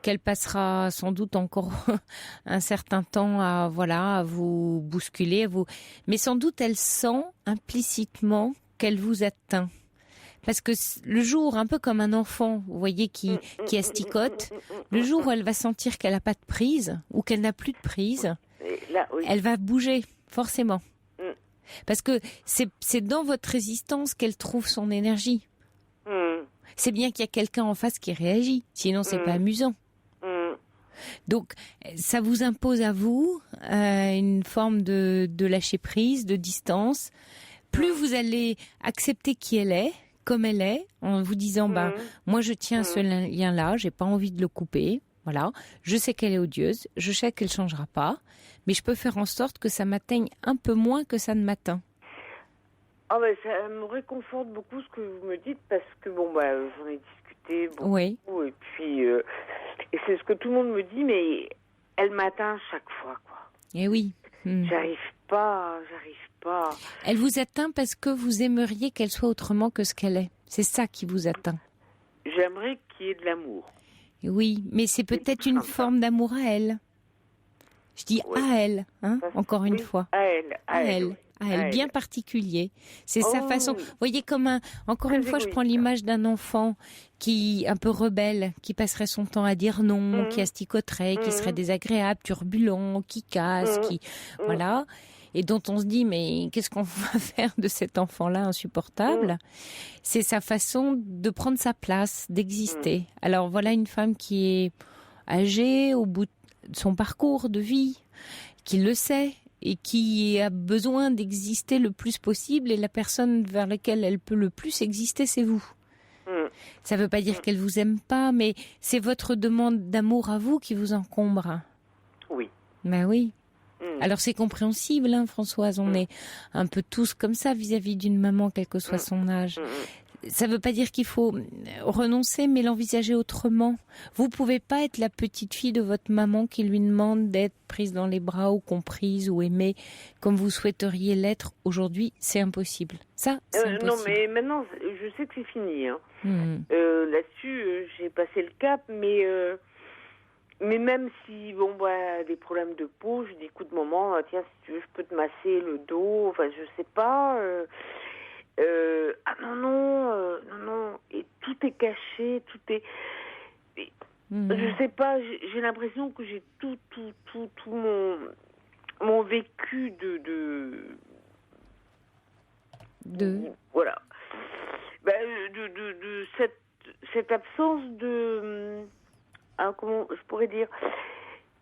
qu'elle passera sans doute encore un certain temps à vous bousculer, mais sans doute elle sent implicitement qu'elle vous atteint. Parce que le jour, un peu comme un enfant, vous voyez, qui asticote, le jour où elle va sentir qu'elle n'a pas de prise, ou qu'elle n'a plus de prise, elle va bouger, forcément. Parce que c'est dans votre résistance qu'elle trouve son énergie. C'est bien qu'il y a quelqu'un en face qui réagit, sinon c'est pas amusant. Donc, ça vous impose à vous une forme de lâcher prise, de distance. Plus vous allez accepter qui elle est, comme elle est, en vous disant, moi je tiens à ce lien-là, j'ai pas envie de le couper. Voilà, je sais qu'elle est odieuse, je sais qu'elle changera pas, mais je peux faire en sorte que ça m'atteigne un peu moins que ça ne m'atteint. Ah ça me réconforte beaucoup ce que vous me dites parce que j'en ai discuté beaucoup et puis et c'est ce que tout le monde me dit, mais elle m'atteint chaque fois, quoi. Eh oui. J'arrive pas. Elle vous atteint parce que vous aimeriez qu'elle soit autrement que ce qu'elle est. C'est ça qui vous atteint. J'aimerais qu'il y ait de l'amour. Oui, mais c'est peut-être une forme d'amour à elle. Je dis Oui. à elle, hein, encore une Oui, fois. À elle. À elle. Oui. À elle, bien particulier. C'est sa Oh, façon. oui. Vous voyez, encore une Très fois, je prends égoïste. l'image d'un enfant qui, un peu rebelle, qui passerait son temps à dire non, qui asticoterait, qui serait désagréable, turbulent, qui casse, voilà. Et dont on se dit, mais qu'est-ce qu'on va faire de cet enfant-là insupportable? C'est sa façon de prendre sa place, d'exister. Alors voilà une femme qui est âgée, au bout de son parcours de vie, qui le sait, et qui a besoin d'exister le plus possible, et la personne vers laquelle elle peut le plus exister, c'est vous. Ça ne veut pas dire qu'elle vous aime pas, mais c'est votre demande d'amour à vous qui vous encombre. Oui. Ben oui. Alors c'est compréhensible, hein, Françoise, on est un peu tous comme ça vis-à-vis d'une maman, quel que soit son âge. Ça ne veut pas dire qu'il faut renoncer, mais l'envisager autrement. Vous pouvez pas être la petite fille de votre maman qui lui demande d'être prise dans les bras ou comprise ou aimée comme vous souhaiteriez l'être aujourd'hui. C'est impossible. Ça, c'est impossible. Non, mais maintenant, je sais que c'est fini. Hein. Là-dessus, j'ai passé le cap, mais même si, des problèmes de peau, je dis, écoute, maman, tiens, si tu veux, je peux te masser le dos, enfin, je sais pas... non, et tout est caché, tout est... Je sais pas, j'ai l'impression que j'ai tout mon vécu voilà. De cette absence de... comment je pourrais dire,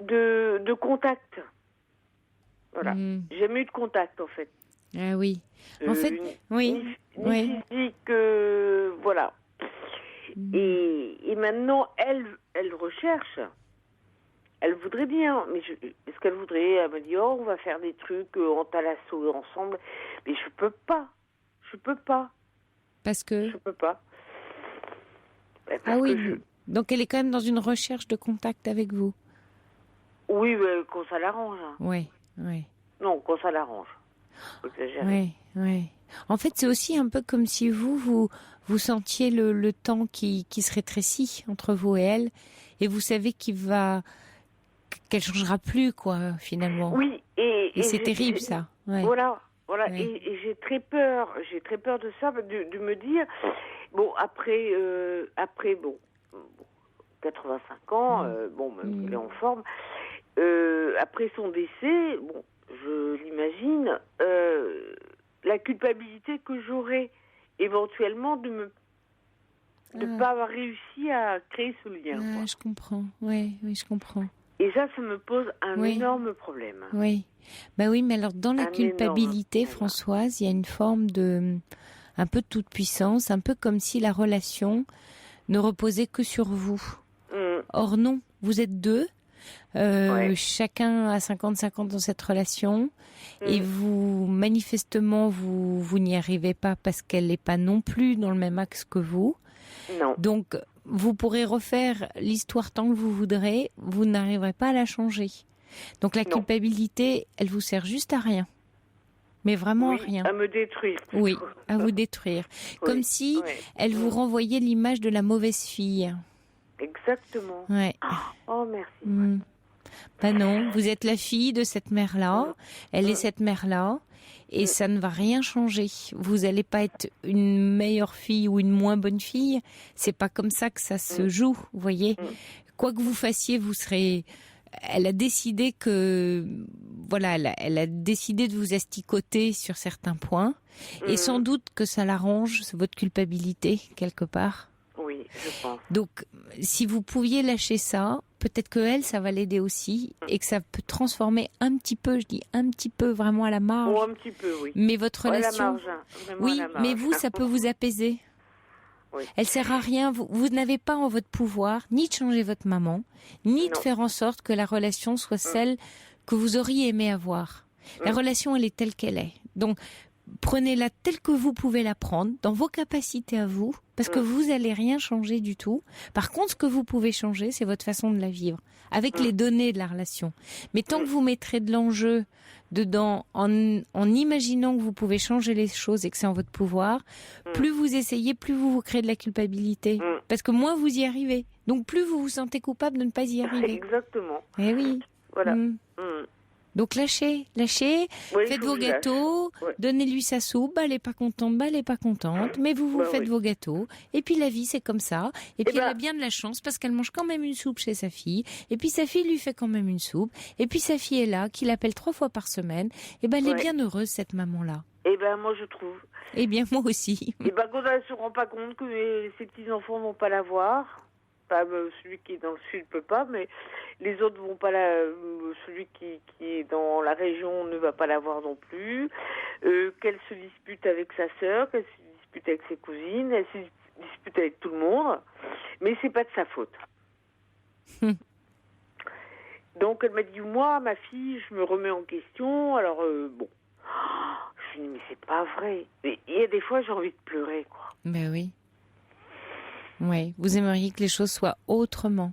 de contact. Voilà. J'ai jamais eu de contact, en fait. Ah oui. En fait, oui. Ni physique, voilà. Et maintenant, elle recherche. Elle voudrait bien, mais est-ce qu'elle voudrait? Elle me dit, on va faire des trucs en thalasso ensemble. Mais je peux pas. Parce que... Je peux pas. Ah oui, donc elle est quand même dans une recherche de contact avec vous. Oui, quand ça l'arrange. Oui. Non, quand ça l'arrange. Oui. En fait, c'est aussi un peu comme si vous sentiez le temps qui se rétrécit entre vous et elle, et vous savez qu'elle changera plus, quoi, finalement. Oui, et c'est terrible, ça. Ouais. Voilà. Ouais. Et j'ai très peur de ça, de me dire, après 85 ans, même qu'il est en forme, après son décès, je l'imagine, la culpabilité que j'aurais éventuellement de pas avoir réussi à créer ce lien. Ah, je comprends. Oui, je comprends. Et ça me pose un énorme problème. Oui. Oui, mais alors dans la culpabilité, Françoise, il y a une forme de un peu de toute puissance, un peu comme si la relation ne reposait que sur vous. Or non, vous êtes deux. Chacun a 50-50 dans cette relation et vous, manifestement, vous n'y arrivez pas parce qu'elle n'est pas non plus dans le même axe que vous. Non. Donc, vous pourrez refaire l'histoire tant que vous voudrez, vous n'arriverez pas à la changer. Donc la culpabilité, elle vous sert juste à rien. Mais vraiment à rien. À me détruire. Oui, à vous détruire. Comme si elle vous renvoyait l'image de la mauvaise fille. Exactement. Ouais. Oh, merci. Non, vous êtes la fille de cette mère-là, elle est cette mère-là, et ça ne va rien changer. Vous n'allez pas être une meilleure fille ou une moins bonne fille, c'est pas comme ça que ça se joue, vous voyez. Quoi que vous fassiez, vous serez... Elle a décidé que... Voilà, elle a décidé de vous asticoter sur certains points, et sans doute que ça l'arrange, c'est votre culpabilité, quelque part. Oui, je pense. Donc, si vous pouviez lâcher ça, peut-être que elle, ça va l'aider aussi, et que ça peut transformer un petit peu, je dis un petit peu, vraiment à la marge. Oh, un petit peu, oui. Mais votre relation, à la marge, oui, mais vous, ça peut vous apaiser. Oui. Elle sert à rien. Vous n'avez pas en votre pouvoir ni de changer votre maman, ni de faire en sorte que la relation soit celle que vous auriez aimé avoir. La relation, elle est telle qu'elle est. Donc, prenez-la telle que vous pouvez la prendre, dans vos capacités à vous, parce que vous n'allez rien changer du tout. Par contre, ce que vous pouvez changer, c'est votre façon de la vivre, avec les données de la relation. Mais tant que vous mettrez de l'enjeu dedans, en imaginant que vous pouvez changer les choses et que c'est en votre pouvoir, plus vous essayez, plus vous créez de la culpabilité. Parce que moins vous y arrivez. Donc plus vous vous sentez coupable de ne pas y arriver. Exactement. Eh oui. Voilà. Donc lâchez, faites vos gâteaux, donnez-lui sa soupe, elle est pas contente, mais vous faites vos gâteaux. Et puis la vie, c'est comme ça. Et puis elle a bien de la chance parce qu'elle mange quand même une soupe chez sa fille. Et puis sa fille lui fait quand même une soupe. Et puis sa fille est là, qui l'appelle 3 fois par semaine. Et elle est bien heureuse, cette maman-là. Moi je trouve. Eh bien moi aussi. Quand elle se rend pas compte que ses petits-enfants vont pas la voir. Pas celui qui est dans le sud peut pas, mais les autres vont pas celui qui est dans la région ne va pas la voir non plus. Qu'elle se dispute avec sa sœur, qu'elle se dispute avec ses cousines, elle se dispute avec tout le monde, mais c'est pas de sa faute. Donc elle m'a dit, moi, ma fille, je me remets en question, alors bon. Je lui dis, mais c'est pas vrai. Mais il y a des fois, j'ai envie de pleurer, quoi. Ben oui. Oui, vous aimeriez que les choses soient autrement.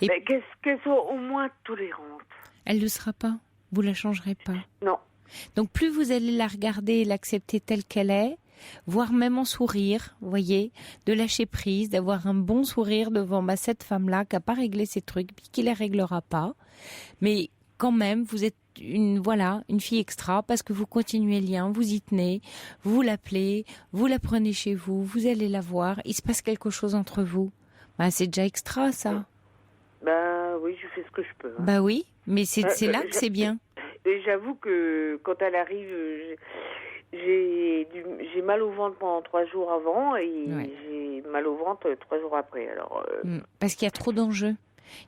Et qu'elle soit au moins tolérante. Elle ne le sera pas. Vous la changerez pas. Non. Donc plus vous allez la regarder et l'accepter telle qu'elle est, voire même en sourire, vous voyez, de lâcher prise, d'avoir un bon sourire devant cette femme-là qui n'a pas réglé ses trucs, puis qui les réglera pas. Mais quand même, vous êtes une fille extra parce que vous continuez le lien, vous y tenez, vous l'appelez, vous la prenez chez vous, vous allez la voir, il se passe quelque chose entre vous. C'est déjà extra, ça. Oui, je fais ce que je peux. Hein. Oui, mais c'est là que c'est bien. Et j'avoue que quand elle arrive, j'ai mal au ventre pendant 3 jours avant et j'ai mal au ventre 3 jours après. Alors, parce qu'il y a trop d'enjeux.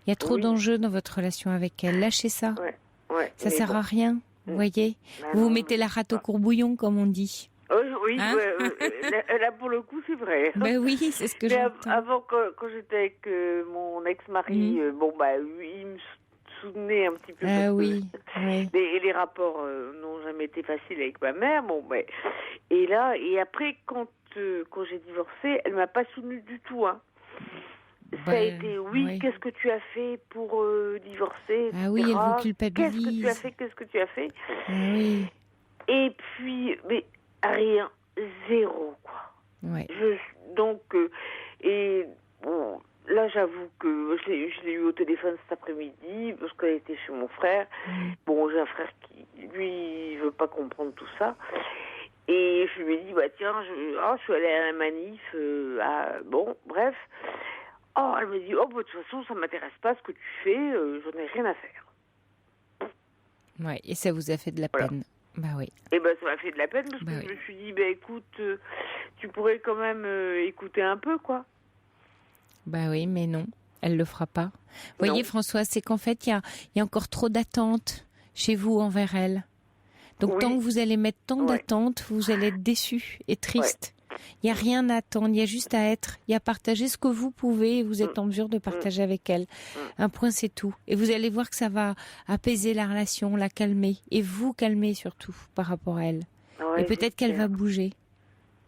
Il y a trop d'enjeux dans votre relation avec elle. Lâchez ça. Ça sert à rien, vous voyez. Vous mettez la rate au courbouillon, comme on dit. Oui, hein là pour le coup, c'est vrai. Oui, c'est ce que j'entends. Avant, quand j'étais avec mon ex-mari, il me soutenait un petit peu. Les rapports n'ont jamais été faciles avec ma mère. Et après, quand j'ai divorcé, elle m'a pas soutenue du tout. Hein. Ça a été, qu'est-ce que tu as fait pour divorcer, etc. Ah oui, elle vous culpabilise. Qu'est-ce que tu as fait Oui. Et puis, mais rien, zéro, quoi. Ouais. Là, j'avoue que je l'ai eu au téléphone cet après-midi, parce qu'elle était chez mon frère. J'ai un frère qui, lui, il veut pas comprendre tout ça. Et je lui ai dit, je suis allée à la manif, bref. Elle me dit, de toute façon, ça m'intéresse pas ce que tu fais, j'en ai rien à faire. Ouais, et ça vous a fait de la peine. Oui. Et ça m'a fait de la peine parce que je me suis dit, écoute, tu pourrais quand même écouter un peu, quoi. Oui, mais non, elle le fera pas. Vous voyez, Françoise, c'est qu'en fait, il y a encore trop d'attentes chez vous envers elle. Donc, tant que vous allez mettre tant d'attentes, vous allez être déçu et triste. Il n'y a rien à attendre, il y a juste à être, il y a à partager ce que vous pouvez et vous êtes en mesure de partager avec elle. Un point, c'est tout. Et vous allez voir que ça va apaiser la relation, la calmer. Et vous calmer surtout par rapport à elle. Et peut-être qu'elle va bouger.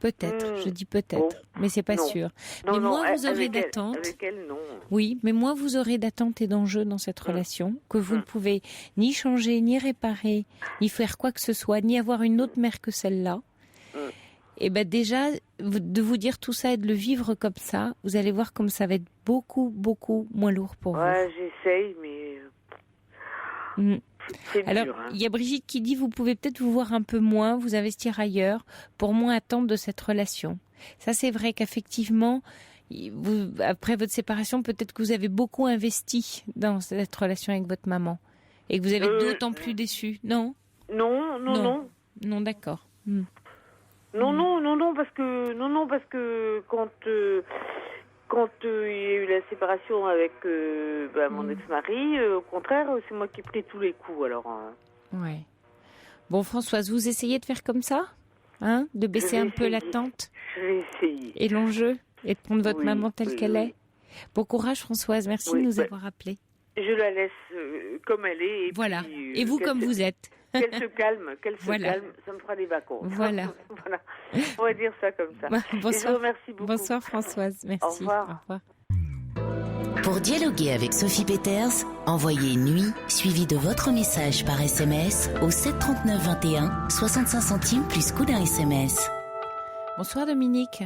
Peut-être, je dis peut-être, mais c'est pas sûr. Mais moins vous aurez d'attentes. Avec elle, non. Oui, mais moins vous aurez d'attentes et d'enjeux dans cette relation que vous ne pouvez ni changer, ni réparer, ni faire quoi que ce soit, ni avoir une autre mère que celle-là. Et déjà, de vous dire tout ça et de le vivre comme ça, vous allez voir comme ça va être beaucoup, beaucoup moins lourd pour vous. J'essaye, mais... Alors, il y a Brigitte qui dit, vous pouvez peut-être vous voir un peu moins, vous investir ailleurs, pour moins attendre de cette relation. Ça, c'est vrai qu'effectivement, après votre séparation, peut-être que vous avez beaucoup investi dans cette relation avec votre maman. Et que vous avez d'autant plus déçu, non ? Non. Non, d'accord. Non, parce que quand il y a eu la séparation avec mon ex-mari, au contraire, c'est moi qui ai pris tous les coups, alors. Ouais. Bon, Françoise, vous essayez de faire comme ça, de baisser un peu l'attente. Je vais essayer. Et l'enjeu, et de prendre votre maman telle qu'elle est. Bon courage, Françoise. Merci de nous avoir appelés. Je la laisse comme elle est. Et voilà. Puis, et vous comme vous êtes. Qu'elle se calme, ça me fera des vacances. Voilà. On va dire ça comme ça. Bonsoir. Et je vous remercie beaucoup. Bonsoir Françoise, merci. Au revoir. Pour dialoguer avec Sophie Peters, envoyez nuit suivi de votre message par SMS au 739 21, 65 centimes plus coût d'un SMS. Bonsoir Dominique.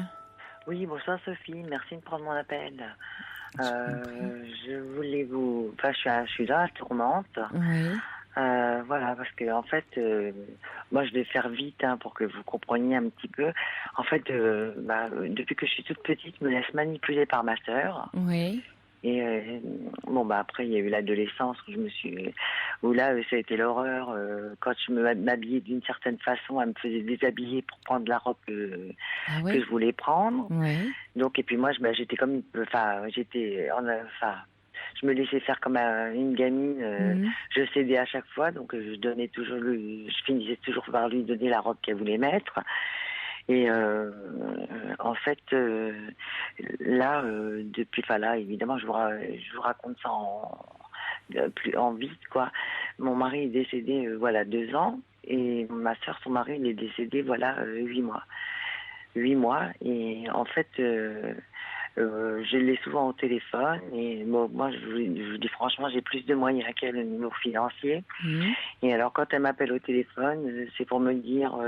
Oui, bonsoir Sophie, merci de prendre mon appel. Je voulais vous... Enfin, je suis dans la tourmente. Oui. Voilà, parce que en fait, moi je vais faire vite pour que vous compreniez un petit peu. En fait, depuis que je suis toute petite, je me laisse manipuler par ma sœur. Oui. Et après il y a eu l'adolescence où là ça a été l'horreur. Quand je m'habillais d'une certaine façon, elle me faisait déshabiller pour prendre la robe que je voulais prendre. Oui. Donc et puis moi j'étais comme, je me laissais faire comme une gamine. Je cédais à chaque fois, donc je donnais toujours je finissais toujours par lui donner la robe qu'elle voulait mettre. Et en fait, là, évidemment, je vous raconte ça en vite, quoi. Mon mari est décédé, 2 ans, et ma sœur, son mari, il est décédé, 8 mois. 8 mois, et en fait, je l'ai souvent au téléphone, et moi, je vous dis franchement, j'ai plus de moyens qu'elle au niveau financier. Et alors, quand elle m'appelle au téléphone, c'est pour me dire...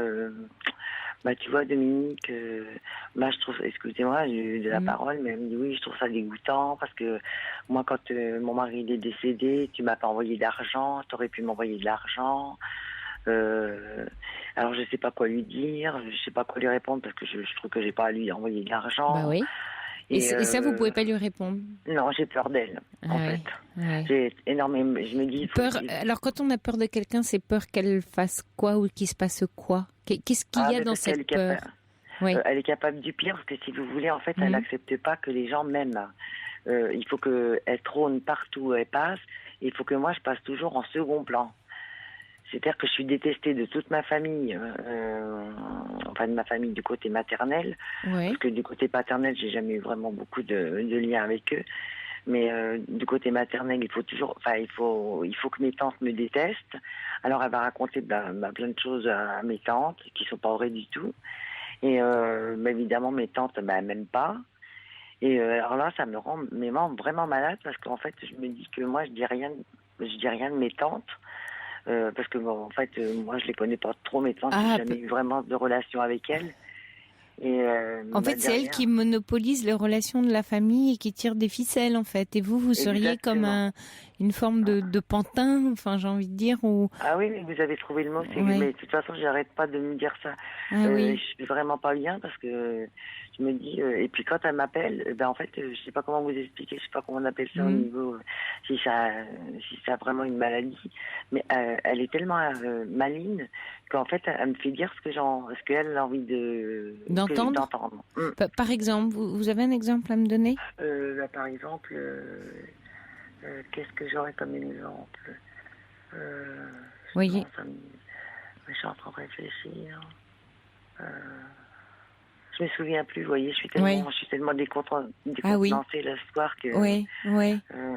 tu vois, Dominique, je trouve, excusez-moi, j'ai eu de la parole, mais elle me dit oui, je trouve ça dégoûtant parce que moi, quand mon mari est décédé, tu m'as pas envoyé d'argent, tu aurais pu m'envoyer de l'argent. Alors, je sais pas quoi lui dire, je sais pas quoi lui répondre parce que je trouve que j'ai pas à lui envoyer de l'argent. Bah oui. Et ça, vous pouvez pas lui répondre? Non, j'ai peur d'elle, en fait. Ouais. J'ai énormément, je me dis... Alors, quand on a peur de quelqu'un, c'est peur qu'elle fasse quoi ou qu'il se passe quoi? Qu'est-ce qu'il y a dans cette peur? Elle est capable du pire, parce que si vous voulez, en fait, elle n'accepte pas que les gens m'aiment. Il faut qu'elle trône partout où elle passe, et il faut que moi, je passe toujours en second plan. C'est-à-dire que je suis détestée de toute ma famille, de ma famille du côté maternel, parce que du côté paternel, j'ai jamais eu vraiment beaucoup de liens avec eux. Mais du côté maternel, il faut que mes tantes me détestent. Alors elle va raconter plein de choses à mes tantes qui sont pas vraies du tout. Et évidemment, mes tantes m'aiment pas. Et alors là, ça me rend vraiment malade parce qu'en fait, je me dis que moi, je dis rien de mes tantes. Parce que moi je les connais pas trop, mes tantes, j'ai jamais eu vraiment de relation avec elles. Et en fait, c'est elles qui monopolisent les relations de la famille et qui tirent des ficelles, en fait. Et vous seriez comme une forme de pantin, enfin, j'ai envie de dire. Ou... Ah oui, mais vous avez trouvé le mot. Mais de toute façon, j'arrête pas de me dire ça. Je suis vraiment pas bien parce que je me dis... et puis quand elle m'appelle, en fait, je sais pas comment vous expliquer, je sais pas comment on appelle ça au niveau... Si ça a vraiment une maladie. Mais elle est tellement maligne qu'en fait, elle me fait dire ce qu'elle a envie d'entendre. Par exemple, vous avez un exemple à me donner? Par exemple, qu'est-ce que j'aurais comme exemple? Oui. Je suis en train de réfléchir. Je me souviens plus, vous voyez, je suis tellement décontenancée le soir que... Oui.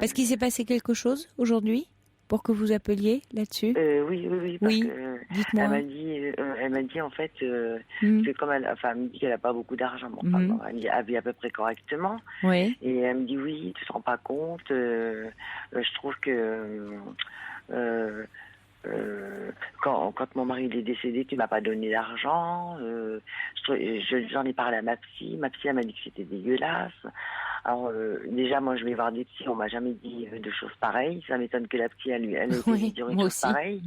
Parce qu'il s'est passé quelque chose aujourd'hui pour que vous appeliez là-dessus? Oui. Parce que dites-moi. Elle m'a dit en fait que comme elle me dit qu'elle a pas beaucoup d'argent, elle vit à peu près correctement. Oui. Et elle me dit oui, tu te rends pas compte. Je trouve que quand mon mari est décédé, tu m'as pas donné d'argent. J'en ai parlé à ma psy. Ma psy elle m'a dit que c'était dégueulasse. Alors déjà, moi, je vais voir des psys. On m'a jamais dit de choses pareilles. Ça m'étonne que la psy, elle ait dit une chose pareille.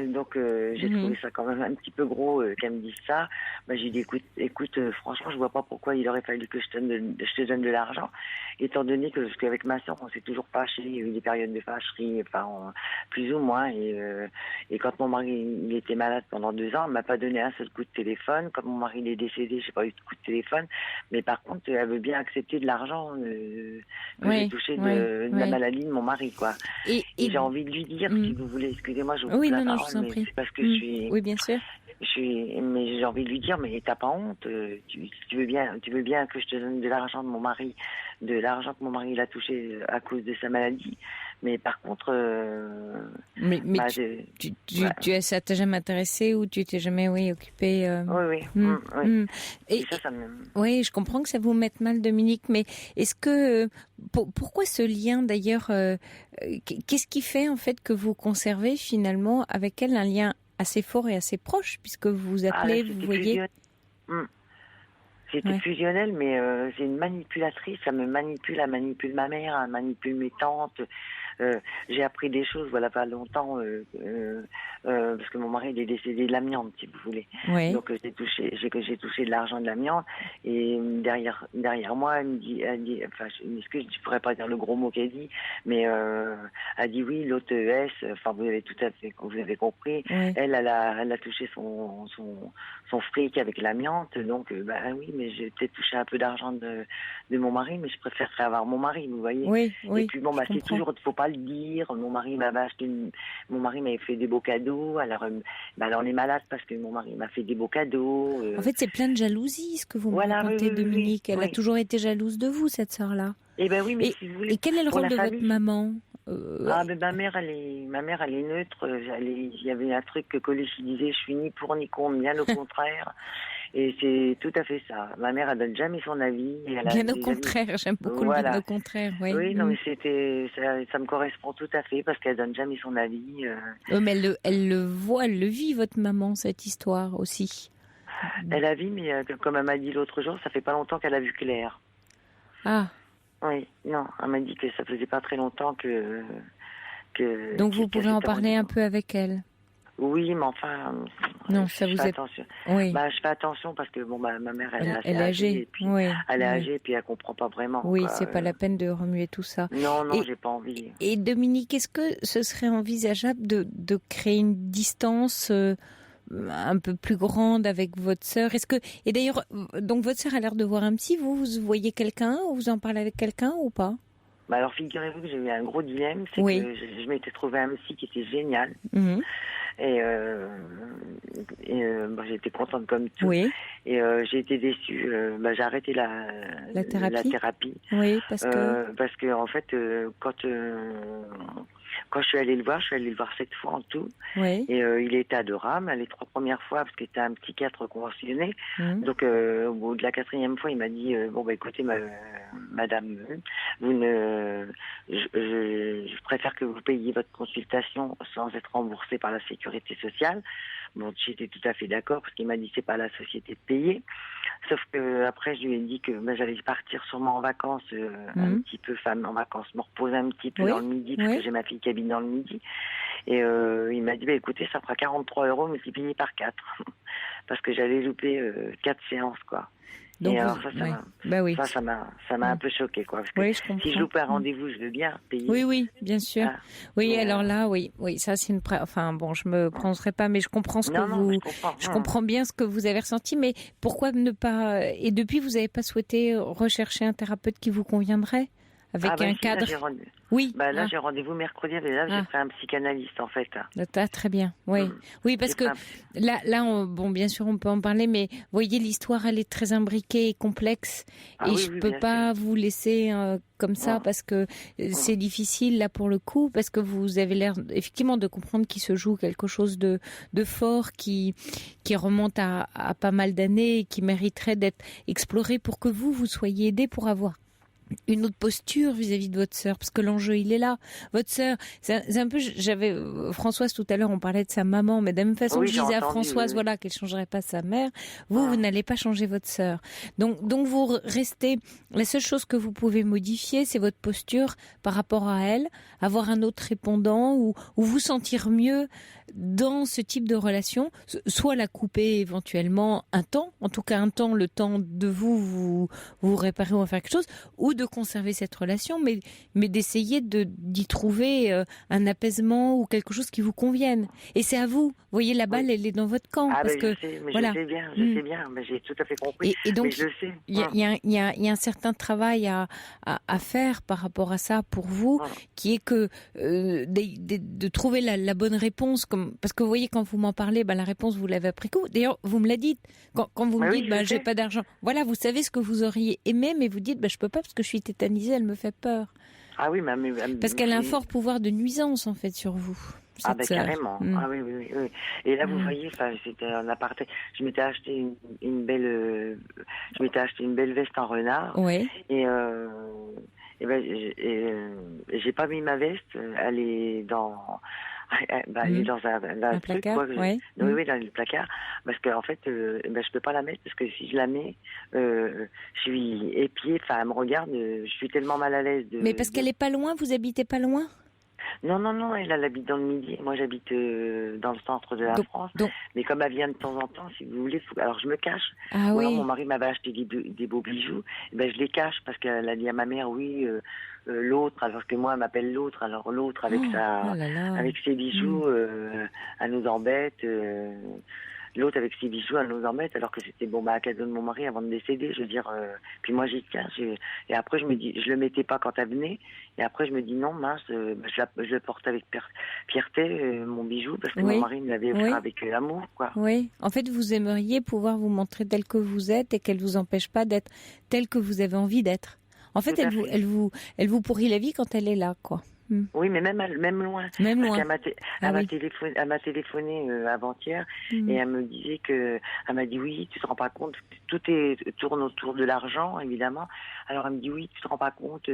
Donc, j'ai trouvé ça quand même un petit peu gros qu'elle me dise ça. J'ai dit, écoute, franchement, je vois pas pourquoi il aurait fallu que je te donne de l'argent, étant donné qu'avec ma soeur, on s'est toujours fâché. Il y a eu des périodes de fâcherie, plus ou moins. Et quand mon mari il était malade pendant 2 ans, elle m'a pas donné un seul coup de téléphone. Quand mon mari il est décédé, j'ai pas eu de coup de téléphone. Mais par contre, elle veut bien accepter de l'argent que j'ai touché de la maladie de mon mari, quoi. Et j'ai envie de lui dire, si vous voulez, excusez-moi, je vous coupe la parole, mais c'est parce que je suis... Oui, bien sûr. Mais j'ai envie de lui dire, mais t'as pas honte, tu veux bien que je te donne de l'argent de mon mari, de l'argent que mon mari il a touché à cause de sa maladie. Mais par contre, ça t'a jamais intéressé ou tu t'es jamais occupé Oui. Et ça oui, je comprends que ça vous mette mal, Dominique, mais est-ce que pourquoi ce lien d'ailleurs qu'est-ce qui fait en fait que vous conservez finalement avec elle un lien assez fort et assez proche puisque vous vous appelez, vous voyez. C'était fusionnel, mais c'est une manipulatrice. Elle manipule ma mère, elle manipule mes tantes. J'ai appris des choses, voilà, pas longtemps, parce que mon mari il est décédé de l'amiante, si vous voulez. Oui. Donc j'ai touché de l'argent de l'amiante, et derrière moi, elle dit, enfin, je m'excuse, je pourrais pas dire le gros mot qu'elle dit, mais elle dit oui, l'hôtesse, enfin vous avez compris. Oui. Elle a touché son fric avec l'amiante, donc oui, mais j'ai peut-être touché un peu d'argent de mon mari, mais je préférerais avoir mon mari, vous voyez. Oui. Et puis bon, c'est toujours, faut pas le dire. Mon mari m'avait fait des beaux cadeaux. Alors, on est malade parce que mon mari m'a fait des beaux cadeaux. En fait, c'est plein de jalousie, ce que vous me racontez, Dominique. Elle a toujours été jalouse de vous, cette sœur-là. Eh ben oui, mais si vous voulez. Et quel est le rôle de votre maman? Ma mère, elle est neutre. Il y avait un truc que Coluche disait, je suis ni pour ni contre, bien au contraire. Et c'est tout à fait ça. Ma mère, elle donne jamais son avis. Bien au contraire, j'aime beaucoup le bien au contraire. Oui, oui, non, mais ça me correspond tout à fait parce qu'elle donne jamais son avis. Mais elle le voit, elle le vit, votre maman, cette histoire aussi. Elle a vu, mais comme elle m'a dit l'autre jour, ça fait pas longtemps qu'elle a vu clair. Ah. Oui, non, elle m'a dit que ça faisait pas très longtemps que donc vous pouvez en parler un peu avec elle. Oui, mais enfin, non, ça vous est attention. Oui. Je fais attention parce que ma mère elle est assez âgée, et puis oui. Elle est âgée et puis elle comprend pas vraiment. Oui, c'est pas la peine de remuer tout ça. Non, j'ai pas envie. Et Dominique, est-ce que ce serait envisageable de créer une distance un peu plus grande avec votre sœur? Et d'ailleurs, donc votre sœur a l'air de voir un psy. Vous voyez quelqu'un ou vous en parlez avec quelqu'un ou pas? Alors figurez-vous que j'ai eu un gros dilemme, c'est que je m'étais trouvé un psy qui était génial. Mm-hmm. Et j'étais contente comme tout. Oui. Et j'ai été déçue. J'ai arrêté la thérapie. Oui, parce que en fait, quand je suis allée le voir 7 fois en tout. Oui. Et il était adorable. Les 3 premières fois, parce qu'il était un psychiatre conventionné. Mmh. Donc, au bout de la 4e fois, il m'a dit écoutez, madame, je préfère que vous payiez votre consultation sans être remboursée par la sécurité sociale. Bon, j'étais tout à fait d'accord parce qu'il m'a dit c'est pas à la société de payer. Sauf que après je lui ai dit que j'allais partir sûrement en vacances un petit peu, en vacances, me reposer un petit peu dans le midi parce que j'ai ma fille qui habite dans le midi. Et il m'a dit écoutez, ça fera 43 € multiplié par 4 parce que j'allais louper 4 séances quoi. Donc, et alors ça m'a un peu choqué quoi. Parce que si je loupe un rendez-vous, je veux bien payer. Oui, bien sûr. Ah, oui, alors là, oui, ça c'est une. Enfin bon, je me prononcerai pas, mais je comprends je comprends bien ce que vous avez ressenti. Mais pourquoi ne pas? Et depuis, vous n'avez pas souhaité rechercher un thérapeute qui vous conviendrait avec un cadre? Là, j'ai rendez-vous mercredi. Là, j'ai pris un psychanalyste, en fait. Très bien. Oui, parce que là, bien sûr, on peut en parler, mais voyez, l'histoire, elle est très imbriquée et complexe. Je peux pas vous laisser comme ça parce que c'est difficile, là, pour le coup, parce que vous avez l'air, effectivement, de comprendre qu'il se joue quelque chose de fort qui remonte à pas mal d'années et qui mériterait d'être exploré pour que vous soyez aidé pour avoir une autre posture vis-à-vis de votre sœur, parce que l'enjeu il est là. Votre sœur, c'est un peu, j'avais Françoise tout à l'heure, on parlait de sa maman, mais de la même façon que je disais à Françoise, qu'elle changerait pas sa mère. Vous n'allez pas changer votre sœur. Donc vous restez. La seule chose que vous pouvez modifier, c'est votre posture par rapport à elle, avoir un autre répondant ou vous sentir mieux dans ce type de relation, soit la couper éventuellement un temps, en tout cas un temps, le temps de vous réparer ou faire quelque chose, ou de conserver cette relation, mais d'essayer d'y trouver un apaisement ou quelque chose qui vous convienne. Et c'est à vous. Vous voyez, la balle, elle est dans votre camp. Je sais bien, mais j'ai tout à fait compris. Et donc, il y a un certain travail à faire par rapport à ça pour vous, qui est que de trouver la bonne réponse, parce que vous voyez, quand vous m'en parlez, la réponse, vous l'avez après coup. D'ailleurs, vous me la dites. Quand vous me dites, j'ai pas d'argent. Voilà, vous savez ce que vous auriez aimé, mais vous dites, je peux pas parce que je suis tétanisée, elle me fait peur. Ah oui, mais parce qu'elle a un fort pouvoir de nuisance, en fait, sur vous. Carrément. Ah oui. Et là, vous voyez, c'était un aparté. Je m'étais acheté une belle veste en renard. Oui. Et j'ai pas mis ma veste. Elle est Elle est dans un truc, placard, quoi, oui, oui, dans le placard, parce qu'en fait, je peux pas la mettre, parce que si je la mets, je suis épiée, enfin, elle me regarde, je suis tellement mal à l'aise. Mais parce qu'elle est pas loin, vous habitez pas loin? Non, elle habite dans le Midi. Moi, j'habite dans le centre de la France. Mais comme elle vient de temps en temps, si vous voulez, alors je me cache. Ah oui. Alors, mon mari m'avait acheté des beaux bijoux. Et je les cache parce qu'elle a dit à ma mère, oui, l'autre, alors que moi, elle m'appelle l'autre. Alors l'autre, avec avec ses bijoux, elle nous embête. L'autre avec ses bijoux, elle nous embête, alors que c'était un cadeau de mon mari avant de décéder. Je veux dire, puis moi j'y tiens. Et après je me dis, je le mettais pas quand elle venait. Et après je me dis non, mince, je le porte avec fierté, mon bijou, parce que mon mari me l'avait offert avec amour, quoi. Oui. En fait, vous aimeriez pouvoir vous montrer tel que vous êtes et qu'elle vous empêche pas d'être tel que vous avez envie d'être. En fait, elle vous pourrit la vie quand elle est là, quoi. Oui, mais même loin. Même loin. Elle m'a téléphoné avant-hier et elle me disait elle m'a dit oui, tu te rends pas compte, tout tourne autour de l'argent, évidemment. Alors elle me dit oui, tu te rends pas compte,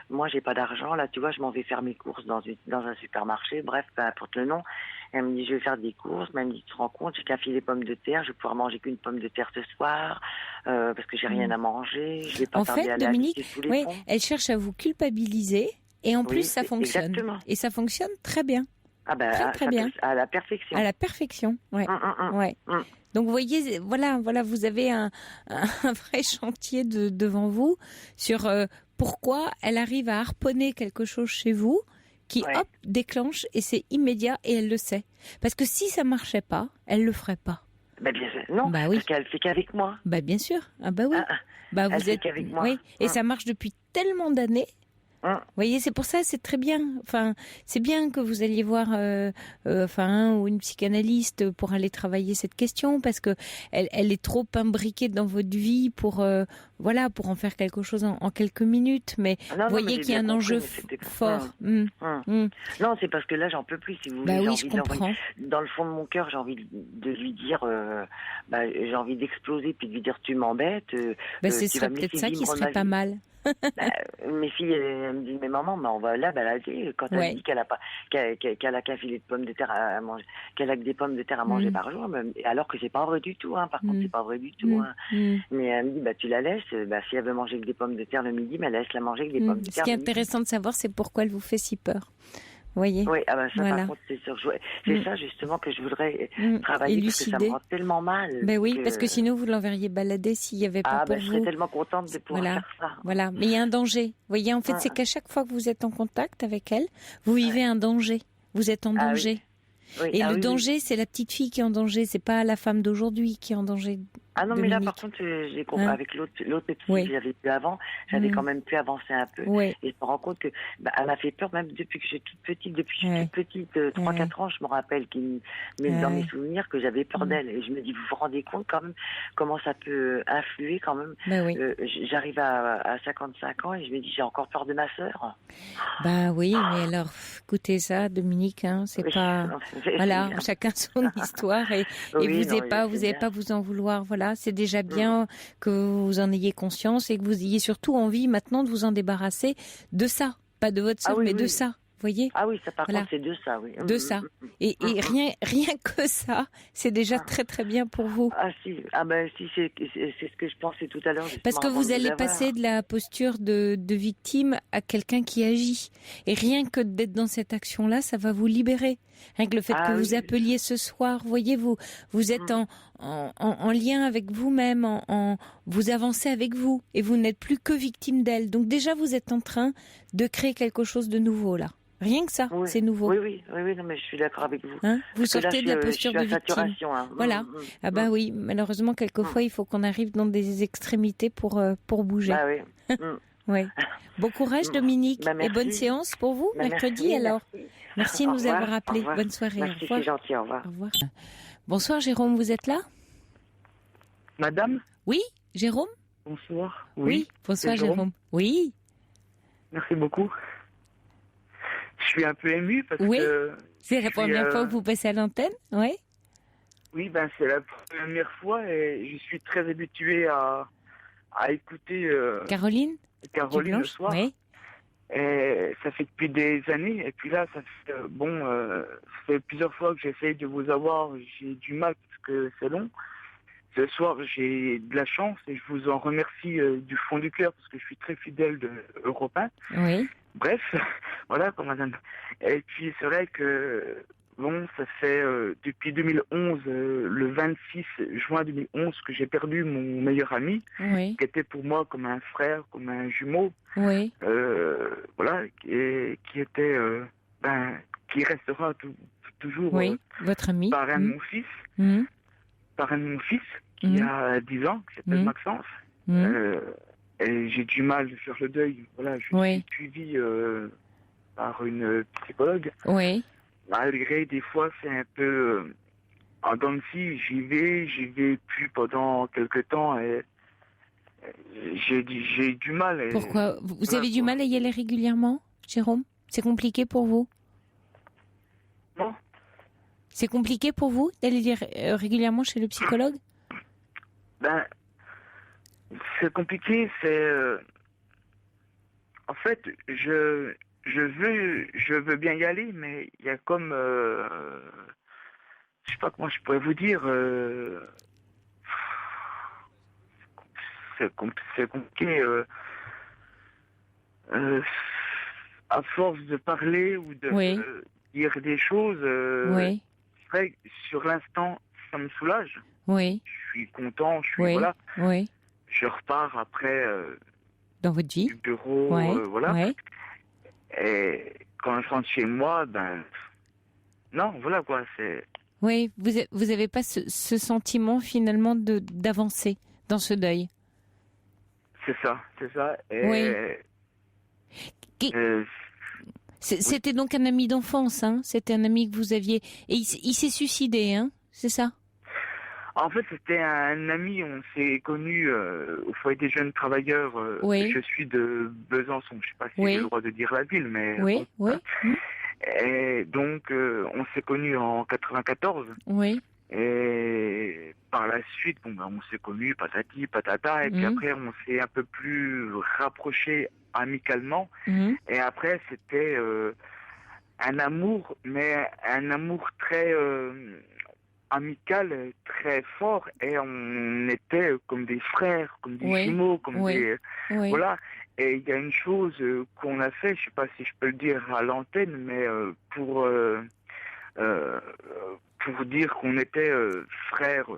moi j'ai pas d'argent, là tu vois, je m'en vais faire mes courses dans un supermarché, bref, peu importe le nom. Et elle me dit je vais faire des courses, mais elle me dit tu te rends compte, j'ai qu'un filet pommes de terre, je vais pouvoir manger qu'une pomme de terre ce soir, parce que j'ai rien à manger, je vais pas tarder à la Dominique, elle cherche à vous culpabiliser. Et en plus, ça fonctionne. Exactement. Et ça fonctionne très bien. Très bien. À la perfection. À la perfection, ouais. Ouais. Donc, vous voyez, voilà, vous avez un vrai chantier devant vous sur pourquoi elle arrive à harponner quelque chose chez vous qui, hop, déclenche et c'est immédiat et elle le sait. Parce que si ça marchait pas, elle le ferait pas. Bien sûr. Non, parce qu'elle fait qu'avec moi. Bien sûr. Oui. Elle fait qu'avec moi. Oui. Et ça marche depuis tellement d'années. Vous voyez, c'est pour ça, c'est très bien. Enfin, c'est bien que vous alliez voir ou une psychanalyste pour aller travailler cette question, parce que elle est trop imbriquée dans votre vie pour en faire quelque chose en quelques minutes. Mais vous voyez qu'il y a un enjeu fort. Non, c'est parce que là, j'en peux plus. Si vous voulez, oui, je comprends. Dans le fond de mon cœur, j'ai envie de lui dire, j'ai envie d'exploser puis de lui dire tu m'embêtes. Ce serait peut-être ça qui serait pas mal. Mes filles, elles me disent mais maman, on va la balader quand elle dit qu'elle a qu'un filet de pommes de terre à manger, qu'elle a que des pommes de terre à manger par jour, alors que c'est pas vrai du tout. Par contre, c'est pas vrai du tout. Mais elle me dit tu la laisses. Si elle veut manger que des pommes de terre le midi, laisse la manger que des pommes de terre. Ce qui est intéressant de savoir, c'est pourquoi elle vous fait si peur. Voyez. Oui, ça par contre c'est sûr. C'est ça justement que je voudrais travailler, élucider. Parce que ça me rend tellement mal. Oui, parce que sinon vous l'enverriez balader s'il n'y avait pas pour vous. Je serais tellement contente de pouvoir faire ça. Voilà, mais il y a un danger. Vous voyez, en fait, c'est qu'à chaque fois que vous êtes en contact avec elle, vous vivez un danger. Vous êtes en danger. Et le danger, c'est la petite fille qui est en danger. C'est pas la femme d'aujourd'hui qui est en danger. Ah non, mais là, par contre, j'ai compris avec l'autre petite que j'avais pu avant, j'avais quand même pu avancer un peu. Et je me rends compte que, elle m'a fait peur même depuis que je suis toute petite, 3-4 ans, je me rappelle dans mes souvenirs que j'avais peur d'elle. Et je me dis, vous vous rendez compte quand même comment ça peut influer quand même. J'arrive à 55 ans et je me dis, j'ai encore peur de ma sœur. Oui, mais alors, écoutez ça, Dominique, c'est pas, voilà, chacun son histoire et vous n'avez pas à vous en vouloir, voilà. C'est déjà bien que vous en ayez conscience et que vous ayez surtout envie maintenant de vous en débarrasser de ça. Pas de votre sœur, mais de ça. Vous voyez ? Ah oui, ça par contre, c'est de ça, oui. De ça. Et rien que ça, c'est déjà très très bien pour vous. Si c'est ce que je pensais tout à l'heure. Parce que vous allez passer de la posture de victime à quelqu'un qui agit. Et rien que d'être dans cette action-là, ça va vous libérer. Rien que le fait que vous appeliez ce soir, voyez-vous, vous êtes en lien avec vous-même, vous avancez avec vous et vous n'êtes plus que victime d'elle. Donc déjà, vous êtes en train de créer quelque chose de nouveau là. Rien que ça, c'est nouveau. Oui, non, mais je suis d'accord avec vous. Vous sortez de la posture de victime. Voilà. Oui, malheureusement, quelquefois, il faut qu'on arrive dans des extrémités pour bouger. Oui. Bon courage, Dominique, et bonne séance pour vous, mercredi alors. Merci de nous avoir appelés. Bonne soirée. Merci, c'est gentil, au revoir. Au revoir. Bonsoir, Jérôme, vous êtes là ? Madame ? Oui, Jérôme ? Bonsoir. Oui, bonsoir, Jérôme. Oui. Merci beaucoup. Je suis un peu ému parce que... C'est la première fois que vous passez à l'antenne ? Oui. Oui, c'est la première fois et je suis très habitué à écouter... Caroline le soir. Oui. Et ça fait depuis des années. Et puis là, ça fait plusieurs fois que j'essaye de vous avoir. J'ai du mal parce que c'est long. Ce soir, j'ai de la chance et je vous en remercie du fond du cœur parce que je suis très fidèle de Europe 1. Oui. Bref, voilà, comme madame. Et puis c'est vrai que ça fait depuis 2011, le 26 juin 2011, que j'ai perdu mon meilleur ami, Oui. qui était pour moi comme un frère, comme un jumeau. Oui. Voilà, et qui était, qui restera toujours Oui. Votre ami. parrain de mon fils, parrain de mon fils, qui a 10 ans, qui s'appelle Maxence. Et j'ai du mal de faire le deuil. Voilà, je suis suivi par une psychologue. Oui. Malgré des fois, c'est un peu en dents de scie. J'y vais plus pendant quelques temps et j'ai du mal. Pourquoi? Vous avez du mal à y aller régulièrement, Jérôme? C'est compliqué pour vous? Non. C'est compliqué pour vous d'aller régulièrement chez le psychologue? C'est compliqué, en fait, je veux bien y aller, mais il y a comme, je sais pas comment je pourrais vous dire, c'est compliqué, à force de parler ou de dire des choses, c'est vrai que sur l'instant, ça me soulage. Oui. Je suis content, voilà. Oui. Je repars après dans votre vie du bureau, voilà. Ouais. Et quand je rentre chez moi, non, voilà quoi, c'est. Oui, vous avez pas ce sentiment finalement d'avancer dans ce deuil. C'est ça. Et oui. C'était donc un ami d'enfance, hein? C'était un ami que vous aviez. Et il s'est suicidé, hein? C'est ça? En fait, c'était un ami, on s'est connus au foyer des jeunes travailleurs. Je suis de Besançon, je sais pas si j'ai le droit de dire la ville, mais... Oui. Et donc, on s'est connus en 94. Oui. Et par la suite, on s'est connus, patati, patata, et puis après, on s'est un peu plus rapprochés amicalement. Et après, c'était un amour, mais un amour très... amical, très fort, et on était comme des frères, comme des jumeaux, comme des... Voilà. Et il y a une chose qu'on a fait, je sais pas si je peux le dire à l'antenne, mais pour dire qu'on était frères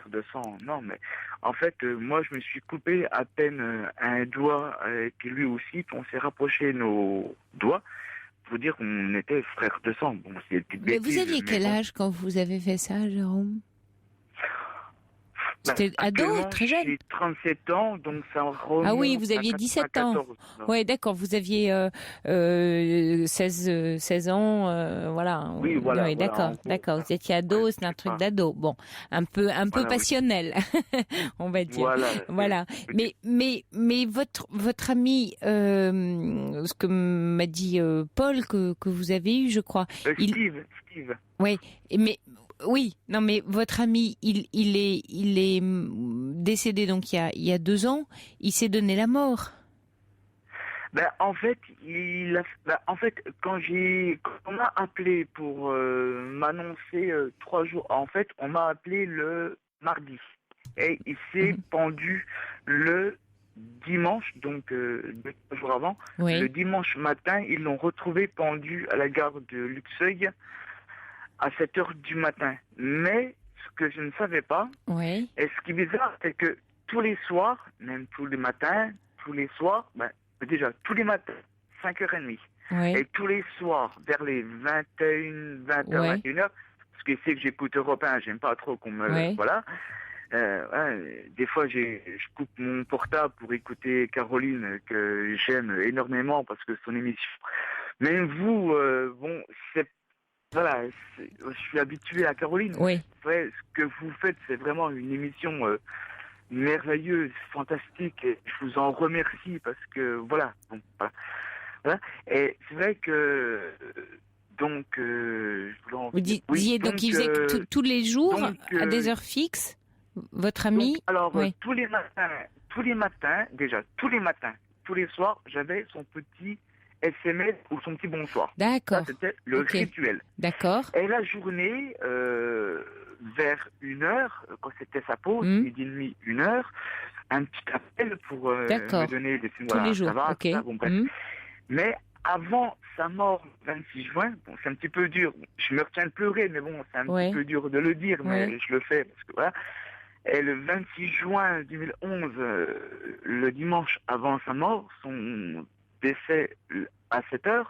de sang, non, mais en fait, moi, je me suis coupé à peine un doigt, et puis lui aussi, puis on s'est rapproché nos doigts, pour dire qu'on était frères de sang. Bon, c'est une petite bêtise. Mais vous aviez quel âge quand vous avez fait ça, Jérôme? C'était ado, très jeune. J'ai 37 ans, donc ça remonte. Ah oui, vous aviez 17 ans. Oui, d'accord, vous aviez 16 ans, voilà. Oui, voilà. Oui, d'accord, d'accord. Vous étiez ado, c'est un truc d'ado. Bon, un peu passionnel, on va dire. Voilà. Mais votre ami, ce que m'a dit Paul que vous avez eu, je crois. Steve. Oui, mais. Oui, non, mais votre ami, il est décédé donc il y a 2 ans. Il s'est donné la mort. En fait, quand on m'a appelé pour m'annoncer 3 jours, en fait, on m'a appelé le mardi et il s'est pendu le dimanche, donc 2 jours avant. Le dimanche matin, ils l'ont retrouvé pendu à la gare de Luxeuil à 7h du matin. Mais ce que je ne savais pas, et ce qui est bizarre, c'est que tous les soirs, même tous les matins, tous les soirs, déjà tous les matins, 5h30, et tous les soirs, vers les 20h, 21h, parce que c'est que j'écoute Europe 1, j'aime pas trop qu'on me... Voilà. Des fois, je coupe mon portable pour écouter Caroline, que j'aime énormément, parce que son émission... Même vous, c'est... Voilà, je suis habitué à Caroline. Oui. Ce que vous faites, c'est vraiment une émission merveilleuse, fantastique, et je vous en remercie parce que voilà. Et c'est vrai que donc vous disiez donc il faisait tous les jours à des heures fixes, votre ami. Donc, alors tous les matins, tous les soirs, j'avais son petit SMS ou son petit bonsoir. D'accord. Ça, c'était le rituel. D'accord. Et la journée, vers 1h, quand c'était sa pause, midi et demi, 1h, un petit appel pour me donner des signes. Tous les jours, ça va, ok. ça, bon, bref. Mais avant sa mort, le 26 juin, bon, c'est un petit peu dur. Je me retiens de pleurer, mais bon, c'est un petit peu dur de le dire, mais je le fais parce que voilà. Et le 26 juin 2011, le dimanche avant sa mort, son décès à 7h,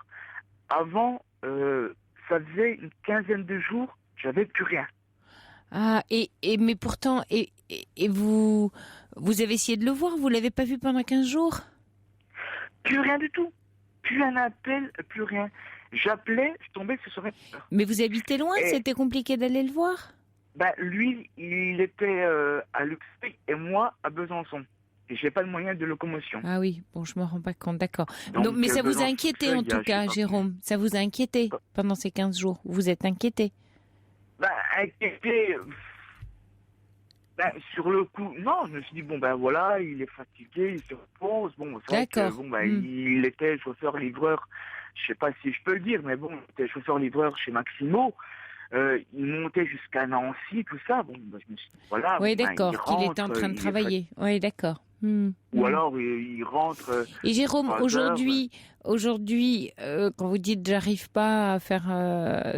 avant, ça faisait une quinzaine de jours, j'avais plus rien. Ah, mais pourtant, vous avez essayé de le voir, vous l'avez pas vu pendant 15 jours? Plus rien du tout. Plus un appel, plus rien. J'appelais, je tombais sur son répondeur. Mais vous habitez loin, c'était compliqué d'aller le voir? Ben, lui, il était à Luxeuil et moi à Besançon. Et j'ai pas de moyen de locomotion. Ah oui, bon, je me rends pas compte, d'accord. Mais ça vous a inquiété en tout cas, Jérôme? Ça vous a inquiété pendant ces 15 jours? Vous êtes inquiété? Ben, inquiété... Ben, sur le coup, non, je me suis dit, bon, ben voilà, il est fatigué, il se repose. Bon, c'est vrai que, bon, ben, il était chauffeur-livreur, je sais pas si je peux le dire, mais bon, il était chauffeur-livreur chez Maximo. Il montait jusqu'à Nancy, tout ça. Bon, ben, je me suis dit, voilà. Oui, d'accord, qu'il était en train de travailler. Oui, d'accord. Ou alors, il rentre... Et Jérôme, aujourd'hui, quand vous dites j'arrive pas à faire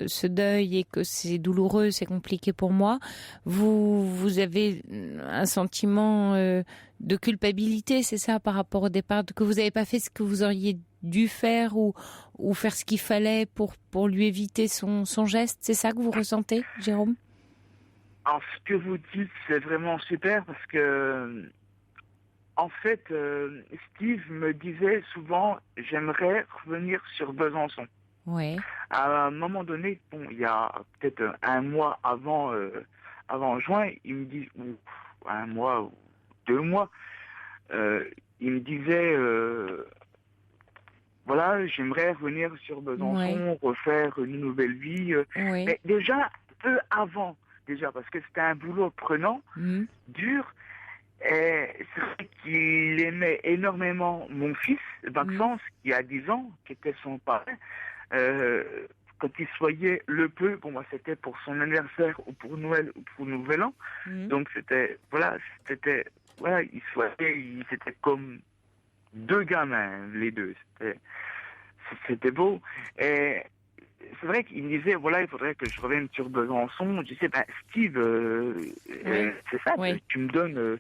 ce deuil et que c'est douloureux, c'est compliqué pour moi, vous avez un sentiment de culpabilité, c'est ça, par rapport au départ, que vous n'avez pas fait ce que vous auriez dû faire ou faire ce qu'il fallait pour lui éviter son geste, c'est ça que vous ressentez, Jérôme? Alors, ce que vous dites, c'est vraiment super parce que... En fait, Steve me disait souvent, j'aimerais revenir sur Besançon. Ouais. À un moment donné, bon, il y a peut-être un mois avant juin, il me dit, ou un mois ou 2 mois, il me disait, voilà, j'aimerais revenir sur Besançon, refaire une nouvelle vie. Mais déjà, peu avant, parce que c'était un boulot prenant, dur. Et c'est vrai qu'il aimait énormément mon fils, Maxence, qui a 10 ans, qui était son parrain. Quand il se voyait le peu, bon, moi, c'était pour son anniversaire ou pour Noël ou pour Nouvel An. Donc, c'était, voilà, il se voyait, ils étaient comme 2 gamins, les deux. C'était beau. Et c'est vrai qu'il me disait, voilà, il faudrait que je revienne sur Besançon. Je disais, ben, Steve, c'est ça, tu me donnes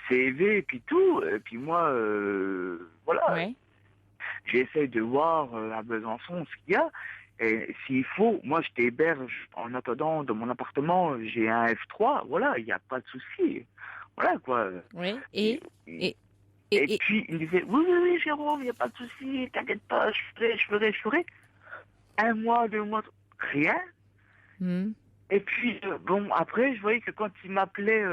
CV et puis tout. Et puis moi, voilà, j'essaie de voir à Besançon ce qu'il y a. Et s'il faut, moi, je t'héberge en attendant dans mon appartement, j'ai un F3, voilà, il n'y a pas de souci. Voilà, quoi. Oui, et puis, il me disait, oui, Jérôme, il n'y a pas de souci, t'inquiète pas, je ferai. 1 mois, 2 mois, rien. Et puis, bon, après, je voyais que quand il m'appelait,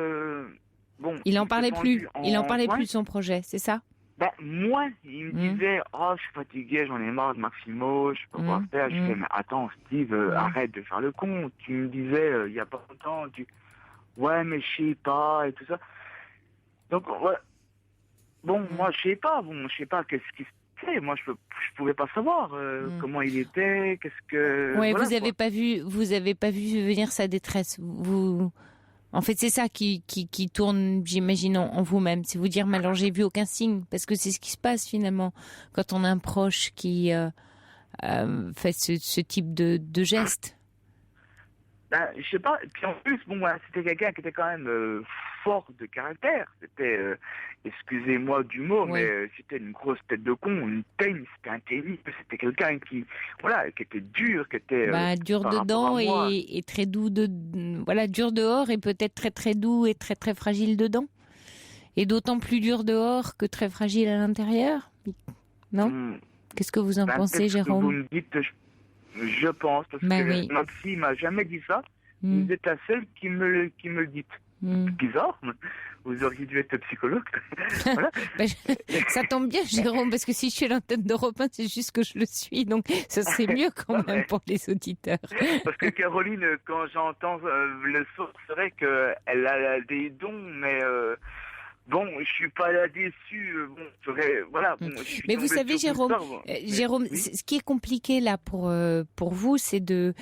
bon... Il n'en parlait plus. Il n'en parlait plus de son projet, c'est ça? Ben, moi, il me disait, oh, je suis fatigué, j'en ai marre de Maximo, je sais pas quoi faire. Je disais, mais attends, Steve, arrête de faire le con. Tu me disais, il y a pas longtemps, ouais, mais je sais pas, et tout ça. Donc, ouais. Bon, moi, je sais pas, qu'est-ce qui se fait. Moi, je pouvais pas savoir comment il était, qu'est-ce que... Ouais, voilà, vous avez pas vu venir sa détresse. En fait, c'est ça qui tourne, j'imagine, en vous-même. C'est vous dire, mais alors j'ai vu aucun signe. Parce que c'est ce qui se passe, finalement, quand on a un proche qui fait ce type de geste. Ben, je sais pas. Puis en plus, bon, c'était quelqu'un qui était quand même fort de caractère. C'était, excusez-moi du mot, mais c'était une grosse tête de con, une teigne, c'était un terrible. C'était quelqu'un qui était dur, qui était... dur dedans et très doux voilà, dur dehors et peut-être très très doux et très très fragile dedans. Et d'autant plus dur dehors que très fragile à l'intérieur. Non? Qu'est-ce que vous en pensez, Jérôme? Vous me dites... Je pense, parce que Maxi m'a jamais dit ça. Vous êtes la seule qui me le dit. Bizarre. Vous auriez dû être psychologue. Voilà. Ça tombe bien, Jérôme, parce que si je suis à l'antenne d'Europe 1, c'est juste que je le suis, donc ça serait mieux quand même pour les auditeurs. Parce que Caroline, quand j'entends le son, c'est vrai qu'elle a des dons, mais Bon, je suis pas là déçu. Voilà. Bon, mais vous savez, Jérôme, oui. ce qui est compliqué là pour vous, c'est de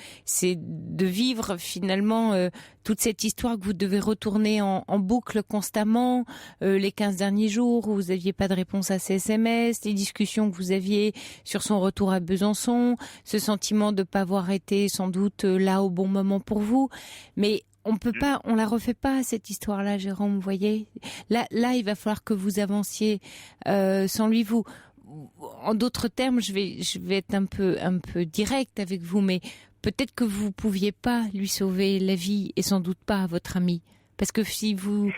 vivre finalement toute cette histoire que vous devez retourner en boucle constamment. Les 15 derniers jours où vous n'aviez pas de réponse à ses SMS, les discussions que vous aviez sur son retour à Besançon, ce sentiment de ne pas avoir été sans doute là au bon moment pour vous, mais on peut pas, on la refait pas cette histoire-là, Jérôme. Vous voyez, là, il va falloir que vous avanciez sans lui. En d'autres termes, je vais être un peu direct avec vous, mais peut-être que vous pouviez pas lui sauver la vie et sans doute pas à votre ami, parce que si vous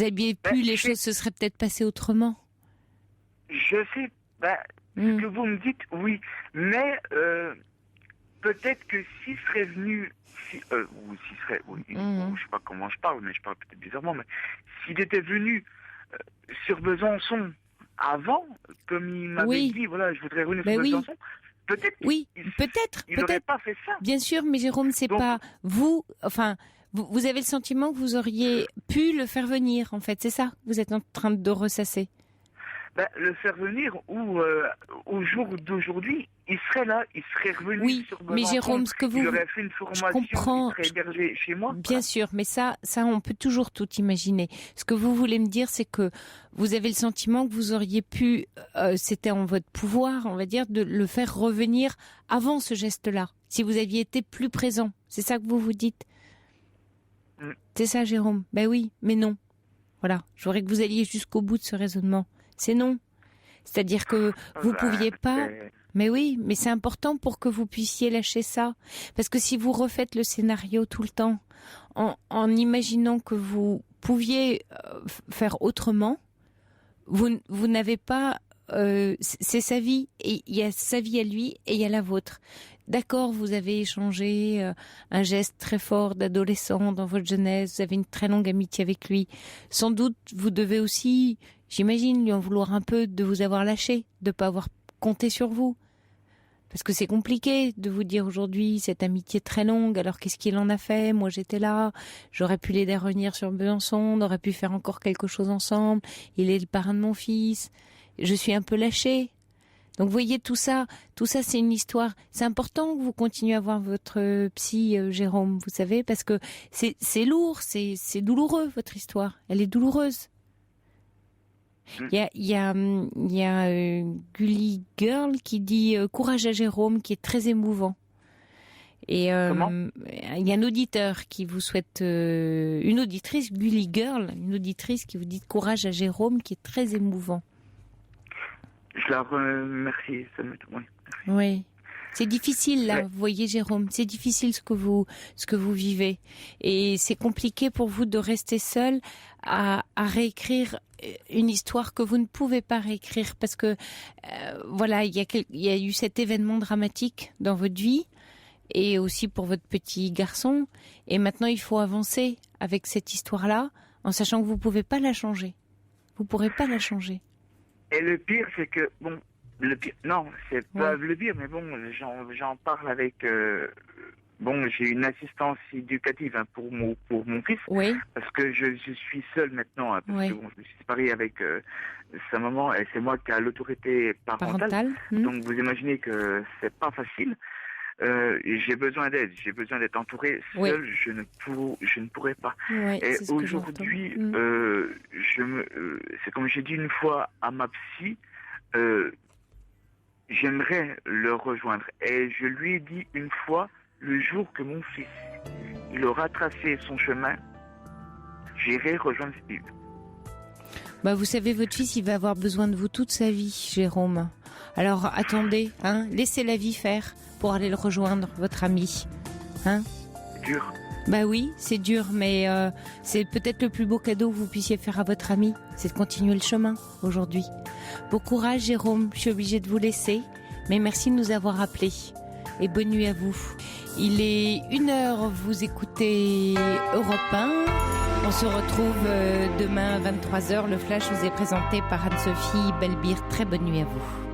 aviez pu, les choses se seraient peut-être passées autrement. Je sais, ce que vous me dites, oui, mais peut-être que s'il serait venu. Je sais pas comment je parle, mais je parle peut-être bizarrement, mais s'il était venu sur Besançon avant, comme il m'avait dit, voilà, je voudrais revenir sur Besançon, peut-être il n'aurait pas fait ça. Bien sûr, mais Jérôme, c'est pas vous, enfin, vous avez le sentiment que vous auriez pu le faire venir, en fait, c'est ça? Vous êtes en train de ressasser. Le faire venir au jour d'aujourd'hui, il serait là, il serait revenu sur Besançon. Mais Jérôme, ce que vous... Il aurait fait une formation, il serait hébergé chez moi. Bien sûr, mais ça, on peut toujours tout imaginer. Ce que vous voulez me dire, c'est que vous avez le sentiment que vous auriez pu, c'était en votre pouvoir, on va dire, de le faire revenir avant ce geste-là, si vous aviez été plus présent. C'est ça que vous vous dites? C'est ça, Jérôme? Ben oui, mais non. Voilà, je voudrais que vous alliez jusqu'au bout de ce raisonnement. C'est non. C'est-à-dire que vous pouviez pas... Mais oui, mais c'est important pour que vous puissiez lâcher ça. Parce que si vous refaites le scénario tout le temps, en imaginant que vous pouviez faire autrement, vous n'avez pas... c'est sa vie, et il y a sa vie à lui, et il y a la vôtre. D'accord, vous avez échangé un geste très fort d'adolescent dans votre jeunesse, vous avez une très longue amitié avec lui. Sans doute, vous devez aussi... J'imagine lui en vouloir un peu de vous avoir lâché, de ne pas avoir compté sur vous. Parce que c'est compliqué de vous dire aujourd'hui cette amitié très longue, alors qu'est-ce qu'il en a fait? Moi j'étais là, j'aurais pu l'aider à revenir sur Besançon, on aurait pu faire encore quelque chose ensemble, il est le parrain de mon fils, je suis un peu lâchée. Donc vous voyez, tout ça c'est une histoire. C'est important que vous continuiez à voir votre psy, Jérôme, vous savez, parce que c'est lourd, c'est douloureux votre histoire, elle est douloureuse. Il y a Gully Girl qui dit courage à Jérôme, qui est très émouvant. Et il y a un auditeur qui vous souhaite, une auditrice, Gully Girl, une auditrice qui vous dit courage à Jérôme, qui est très émouvant. Je la remercie. Oui. C'est difficile là, vous voyez Jérôme, c'est difficile ce que vous vivez. Et c'est compliqué pour vous de rester seul à réécrire une histoire que vous ne pouvez pas réécrire parce que voilà, il y a eu cet événement dramatique dans votre vie et aussi pour votre petit garçon. Et maintenant, il faut avancer avec cette histoire-là en sachant que vous ne pouvez pas la changer. Vous ne pourrez pas la changer. Et le pire, c'est que, bon, le pire, non, c'est pas le pire, mais bon, j'en parle avec... Bon, j'ai une assistance éducative pour mon fils, parce que je suis seul maintenant, parce que bon, je me suis séparé avec sa maman, et c'est moi qui ai l'autorité parentale. Donc vous imaginez que c'est pas facile. J'ai besoin d'aide, j'ai besoin d'être entouré. Seul, je ne pourrais pas. Et aujourd'hui, c'est comme j'ai dit une fois à ma psy, j'aimerais le rejoindre. Et je lui ai dit une fois, le jour que mon fils, il aura tracé son chemin, j'irai rejoindre Steve. Vous savez, votre fils, il va avoir besoin de vous toute sa vie, Jérôme. Alors, attendez, laissez la vie faire pour aller le rejoindre, votre ami. Dur. Oui, c'est dur, mais c'est peut-être le plus beau cadeau que vous puissiez faire à votre ami, c'est de continuer le chemin, aujourd'hui. Bon courage, Jérôme, je suis obligée de vous laisser, mais merci de nous avoir appelés. Et bonne nuit à vous. Il est 1h, vous écoutez Europe 1. On se retrouve demain à 23h. Le Flash vous est présenté par Anne-Sophie Belbir. Très bonne nuit à vous.